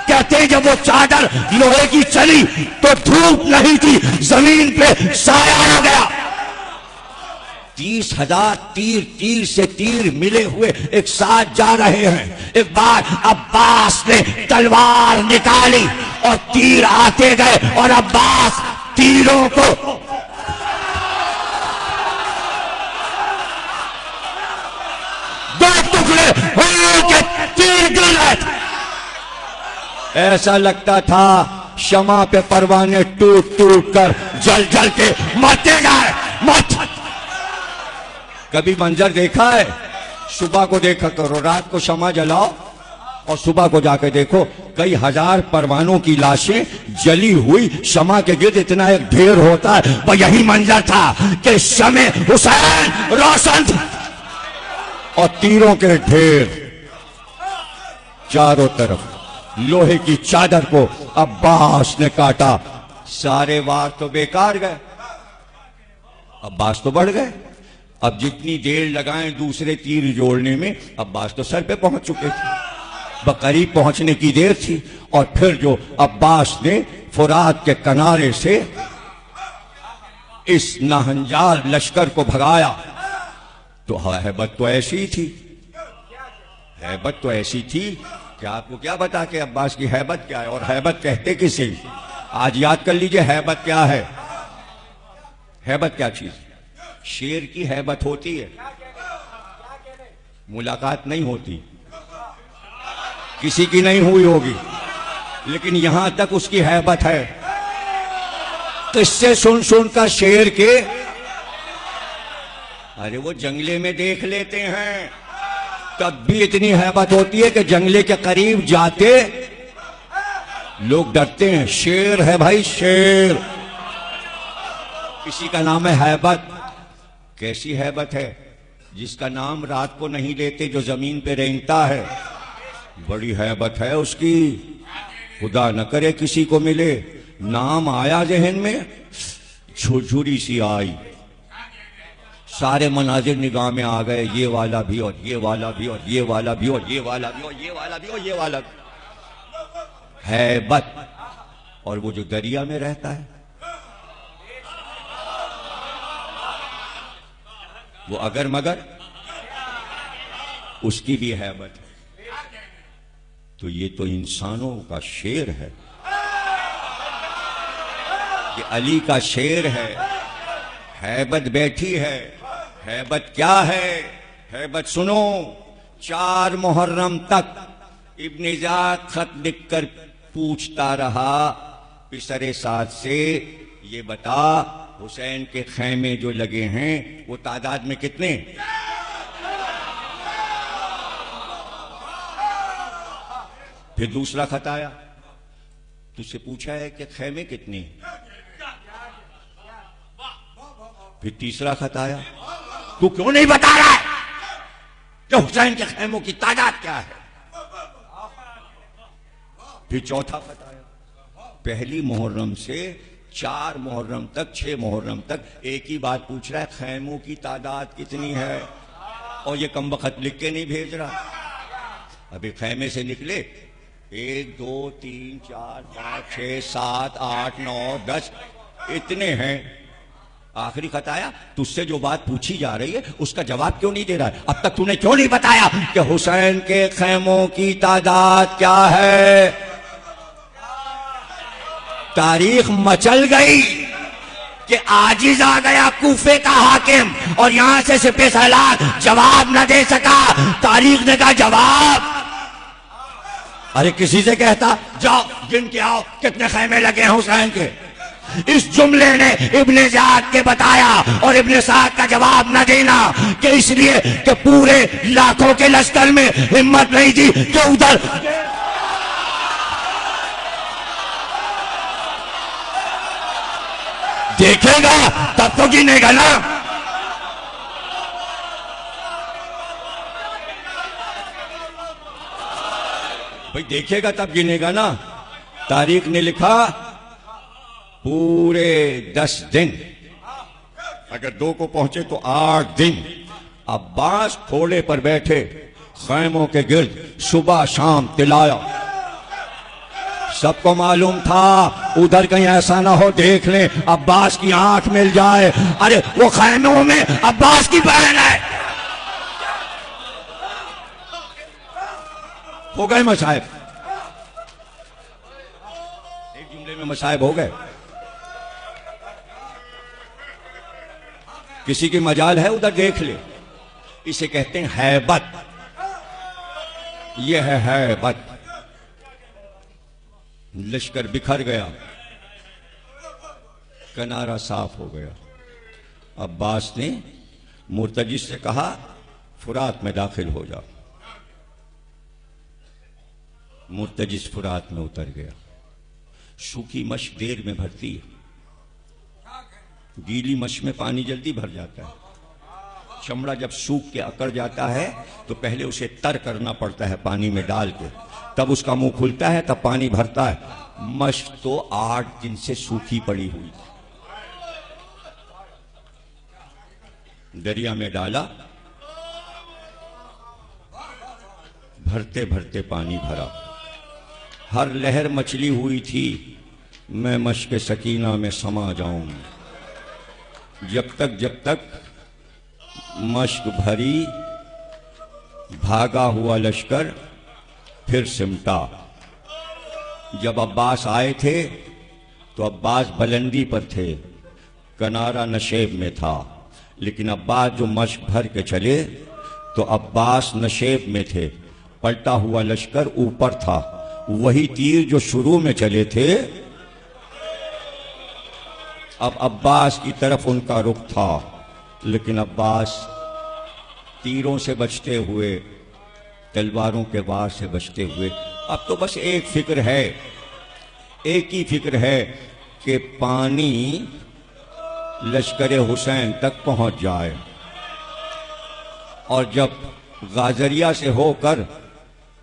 कहते हैं जब वो चादर लोहे की चली तो धूप नहीं थी, जमीन पे साया हो गया। 30,000 तीर, तीर से तीर मिले हुए एक साथ जा रहे हैं। एक बार अब्बास ने तलवार निकाली और तीर आते गए, और अब्बास तीरों को दो टुकड़े होके तीर गिर रहे थे। ऐसा लगता था शमा पे परवाने टूट टूट कर जल जल के मरते गए। मत कभी मंजर देखा है? सुबह को देखा करो, रात को शमा जलाओ और सुबह को जाकर देखो, कई हजार परवानों की लाशें जली हुई शमा के गिर्द इतना एक ढेर होता है। वह यही मंजर था कि शमे हुसैन रोशन था और तीरों के ढेर चारों तरफ। लोहे की चादर को अब्बास ने काटा, सारे वार तो बेकार गए, अब्बास तो बढ़ गए। अब जितनी देर लगाएं दूसरे तीर जोड़ने में, अब्बास तो सर पे पहुंच चुके थे, बकरीब पहुंचने की देर थी। और फिर जो अब्बास ने फुरात के किनारे से इस नाहंजाल लश्कर को भगाया, तो हैबत तो ऐसी थी। हैबत तो ऐसी थी कि आपको क्या बता के अब्बास की हैबत क्या है, और हैबत कहते किसे। आज याद कर लीजिए हैबत क्या है। हैबत क्या चीज। शेर की हैबत होती है, मुलाकात नहीं होती, किसी की नहीं हुई होगी, लेकिन यहां तक उसकी हैबत है। किससे सुन सुनकर शेर के, अरे वो जंगले में देख लेते हैं, तब भी इतनी हैबत होती है कि जंगले के करीब जाते लोग डरते हैं। शेर है भाई, शेर। किसी का नाम है हैबत। कैसी हैबत है, जिसका नाम रात को नहीं लेते, जो जमीन पे रेंगता है, बड़ी हैबत है उसकी। खुदा न करे किसी को मिले, नाम आया जहन में, झुरझुरी सी आई, सारे मनाजिर निगाह में आ गए, ये वाला भी और ये वाला भी और ये वाला भी और ये वाला भी और ये वाला भी और ये वाला भी। हैबत। और वो जो दरिया में रहता है, वो अगर मगर, उसकी भी हैबत है। तो ये तो इंसानों का शेर है, ये अली का शेर है। हैबत बैठी है। हैबत क्या है, हैबत सुनो। 4 मुहर्रम तक इब्न ज़ियाद खत लिखकर पूछता रहा पिसरे साथ से, ये बता हुसैन के खैमे जो लगे हैं वो तादाद में कितने। फिर दूसरा खत आया, तुझसे पूछा है कि खैमे कितने। फिर तीसरा खत आया, तू क्यों नहीं बता रहा है कि हुसैन के खैमों की तादाद क्या है। फिर चौथा खत आया, पहली मुहर्रम से 4 मुहर्रम तक, 6 मुहर्रम तक एक ही बात पूछ रहा है, खैमों की तादाद कितनी है। और ये कमबख्त लिख के नहीं भेज रहा। अभी खैमे से निकले 1 2 3 4 5 6 7 8 9 10 इतने हैं। आखिरी खत आया, तुझसे जो बात पूछी जा रही है उसका जवाब क्यों नहीं दे रहा है। अब तक तूने क्यों नहीं बताया कि हुसैन के खैमों की तादाद क्या है। तारीख मचल गई कि आजिज आ गया कूफे का हाकिम, और यहां से सिपह सलार जवाब न दे सका। तारीख ने कहा जवाब। अरे किसी से कहता जाओ गिन के आओ कितने खैमे लगे हैं हुसैन के। इस जुमले ने इब्ने ज़ियाद के बताया, और इब्ने साद का जवाब न देना कि इसलिए कि पूरे लाखों के लश्कर में हिम्मत नहीं थी कि उधर देखेगा तब तो गिनेगा ना। भाई देखेगा तब गिनेगा ना। तारीख ने लिखा पूरे 10 दिन, अगर 2 को पहुंचे तो 8 दिन। अब्बास घोड़े पर बैठे खैमों के गिर्द सुबह शाम तिलाया। सबको मालूम था उधर कहीं ऐसा ना हो देख ले अब्बास की आंख मिल जाए। अरे वो खैमों में अब्बास की बहन है। हो गए मसाइब, एक जुमले में मसाइब हो गए। किसी की मजाल है उधर देख ले। इसे कहते हैं हैबत। यह है हैबत। लश्कर बिखर गया, किनारा साफ हो गया। अब्बास ने मुर्तजिस से कहा फुरात में दाखिल हो जाओ। मुर्तजिस फुरात में उतर गया। सूखी मश देर में भरती है, गीली मश में पानी जल्दी भर जाता है। चमड़ा जब सूख के अकड़ जाता है तो पहले उसे तर करना पड़ता है पानी में डाल के, तब उसका मुंह खुलता है, तब पानी भरता है। मश तो 8 दिन से सूखी पड़ी हुई थी। दरिया में डाला, भरते भरते पानी भरा। हर लहर मछली हुई थी, मैं मश्क सकीना में समा जाऊं। जब तक मश्क भरी भागा हुआ लश्कर फिर सिमटा। जब अब्बास आए थे तो अब्बास बुलंदी पर थे, कनारा नशेब में था, लेकिन अब्बास जो मश्क भर के चले तो अब्बास नशेब में थे, पलटा हुआ लश्कर ऊपर था। वही तीर जो शुरू में चले थे, अब अब्बास की तरफ उनका रुख था, लेकिन अब्बास तीरों से बचते हुए, तलवारों के वार से बचते हुए, अब तो बस एक फिक्र है, एक ही फिक्र है कि पानी लश्कर हुसैन तक पहुंच जाए। और जब गाजरिया से होकर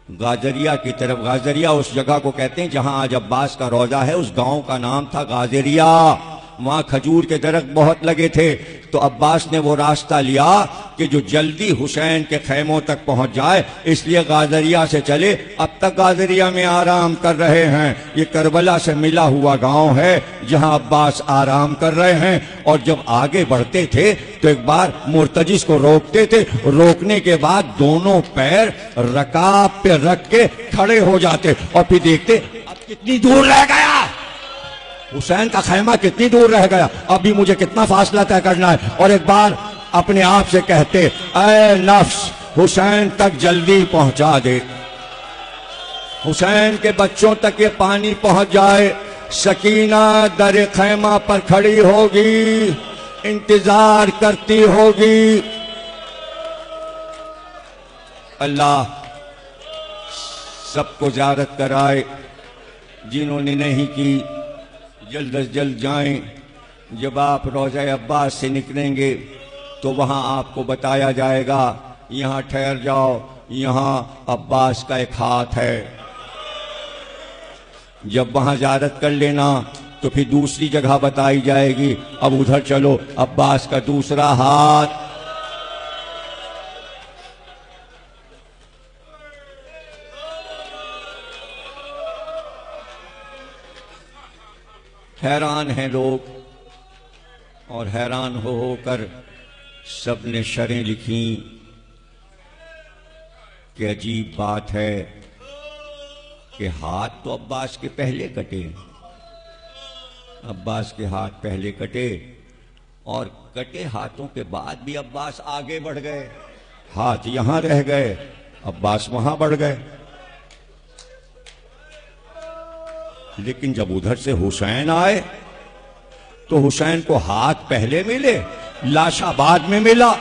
गाजरिया की तरफ, गाजरिया उस जगह को कहते हैं जहां आज अब्बास का रोजा है, उस गांव का नाम था गाजरिया। वहां खजूर के दरख्त बहुत लगे थे, तो अब्बास ने वो रास्ता लिया कि जो जल्दी हुसैन के खैमों तक पहुंच जाए, इसलिए गाजरिया से चले। अब तक गाजरिया में आराम कर रहे हैं। ये करबला से मिला हुआ गांव है जहां अब्बास आराम कर रहे हैं। और जब आगे बढ़ते थे तो एक बार मुर्तजिस को रोकते थे, रोकने के बाद दोनों पैर रकाब पे रख के खड़े हो जाते और फिर देखते अब कितनी दूर रह गया, हुसैन का खैमा कितनी दूर रह गया, अभी मुझे कितना फासला तय करना है। और एक बार अपने आप से कहते, ऐ नफ्स, हुसैन तक जल्दी पहुंचा दे, हुसैन के बच्चों तक ये पानी पहुंच जाए। सकीना दर खैमा पर खड़ी होगी, इंतजार करती होगी। अल्लाह सबको ज़ियारत कराए, जिन्होंने नहीं की जल्द अज जल्द जाएं। जब आप रोज़ा अब्बास से निकलेंगे तो वहां आपको बताया जाएगा, यहां ठहर जाओ, यहां अब्बास का एक हाथ है। जब वहां ज़ियारत कर लेना तो फिर दूसरी जगह बताई जाएगी, अब उधर चलो, अब्बास का दूसरा हाथ। हैरान हैं लोग, और हैरान हो होकर सब ने शरें लिखी कि अजीब बात है कि हाथ तो अब्बास के पहले कटे, अब्बास के हाथ पहले कटे, और कटे हाथों के बाद भी अब्बास आगे बढ़ गए। हाथ यहां रह गए, अब्बास वहां बढ़ गए। लेकिन जब उधर से हुसैन आए तो हुसैन को हाथ पहले मिले, लाशा बाद में मिला।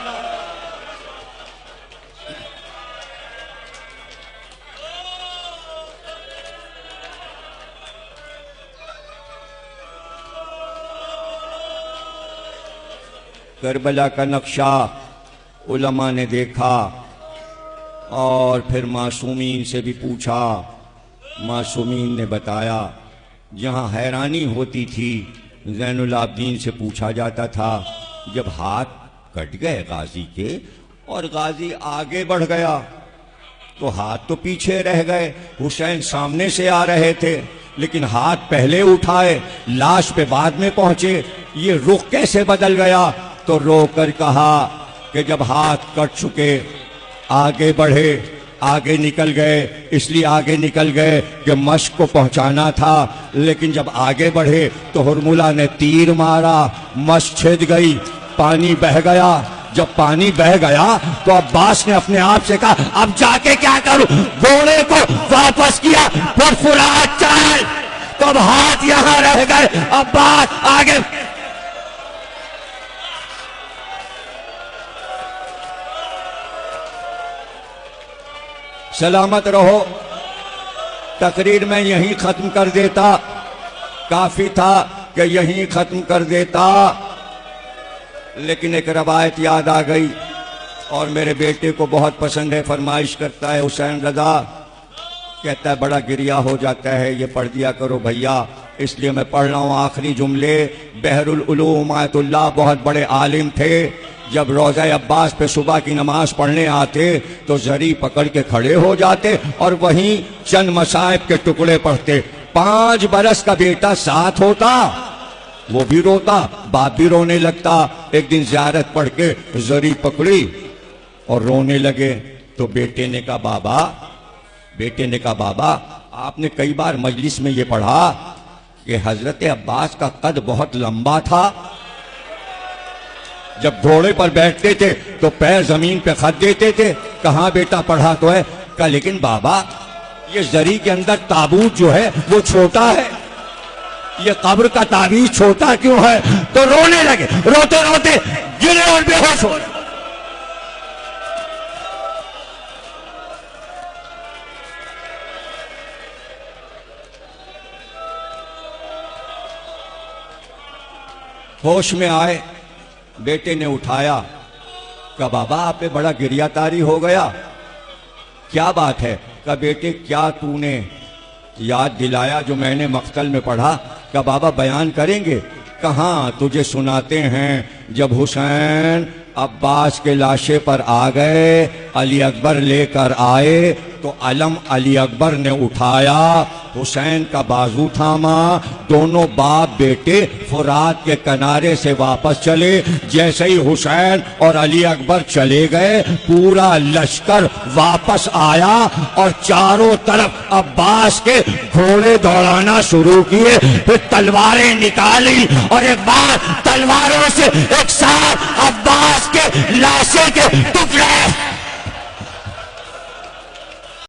करबला का नक्शा उलमा ने देखा और फिर मासूमीन से भी पूछा। मासूमीन ने बताया, जहां हैरानी होती थी ज़ैनुल आबिदीन से पूछा जाता था, जब हाथ कट गए गाजी के और गाजी आगे बढ़ गया तो हाथ तो पीछे रह गए, हुसैन सामने से आ रहे थे, लेकिन हाथ पहले उठाए, लाश पे बाद में पहुंचे, ये रुख कैसे बदल गया? तो रोकर कहा कि जब हाथ कट चुके आगे बढ़े, आगे निकल गए, इसलिए आगे निकल गए कि मश्क को पहुंचाना था, लेकिन जब आगे बढ़े तो हुरमुला ने तीर मारा, मश्क छिद गई, पानी बह गया। जब पानी बह गया तो अब्बास ने अपने आप से कहा, अब जाके क्या करूं? घोड़े को वापस किया, फुरफुरात चल, तो अब हाथ यहां रह गए, अब्बास आगे। सलामत रहो। तकरीर में यहीं खत्म कर देता, काफी था कि यहीं खत्म कर देता, लेकिन एक रवायत याद आ गई और मेरे बेटे को बहुत पसंद है, फरमाइश करता है हुसैन रजा, कहता है बड़ा गिरिया हो जाता है, ये पढ़ दिया करो भैया, इसलिए मैं पढ़ रहा हूँ आखिरी जुमले। बहरुल उलूम आयतुल्लाह बहुत बड़े आलिम थे, जब रोज़ा अब्बास पे सुबह की नमाज पढ़ने आते तो जरी पकड़ के खड़े हो जाते और वहीं चंद मसाइब के टुकड़े पढ़ते। 5 बरस का बेटा साथ होता, वो भी रोता, बाप भी रोने लगता। एक दिन ज़ियारत पढ़ के जरी पकड़ी और रोने लगे। तो बेटे ने कहा बाबा आपने कई बार मजलिस में ये पढ़ा कि हजरत अब्बास का कद बहुत लंबा था, जब घोड़े पर बैठते थे तो पैर जमीन पे खद देते थे। कहां बेटा पढ़ा तो है? कहा लेकिन बाबा ये जरी के अंदर ताबूत जो है वो छोटा है, ये कब्र का ताबीज छोटा क्यों है? तो रोने लगे, रोते रोते गिरे और बेहोश हो गए। होश में आए, बेटे ने उठाया, कहा बाबा आप पे बड़ा गिरियातारी हो गया, क्या बात है? कहा बेटे क्या तूने याद दिलाया जो मैंने मक्तल में पढ़ा? कहा बाबा बयान करेंगे? कहाँ तुझे सुनाते हैं। जब हुसैन अब्बास के लाशे पर आ गए, अली अकबर लेकर आए तो अलम अली अकबर ने उठाया, हुसैन का बाजू थामा, दोनों बाप बेटे फुरात के किनारे से वापस चले। जैसे ही हुसैन और अली अकबर चले गए, पूरा लश्कर वापस आया और चारों तरफ अब्बास के घोड़े दौड़ाना शुरू किए। फिर तलवारें निकाली और एक बार तलवारों से एक साथ अब्बास के लाशे के टुकड़े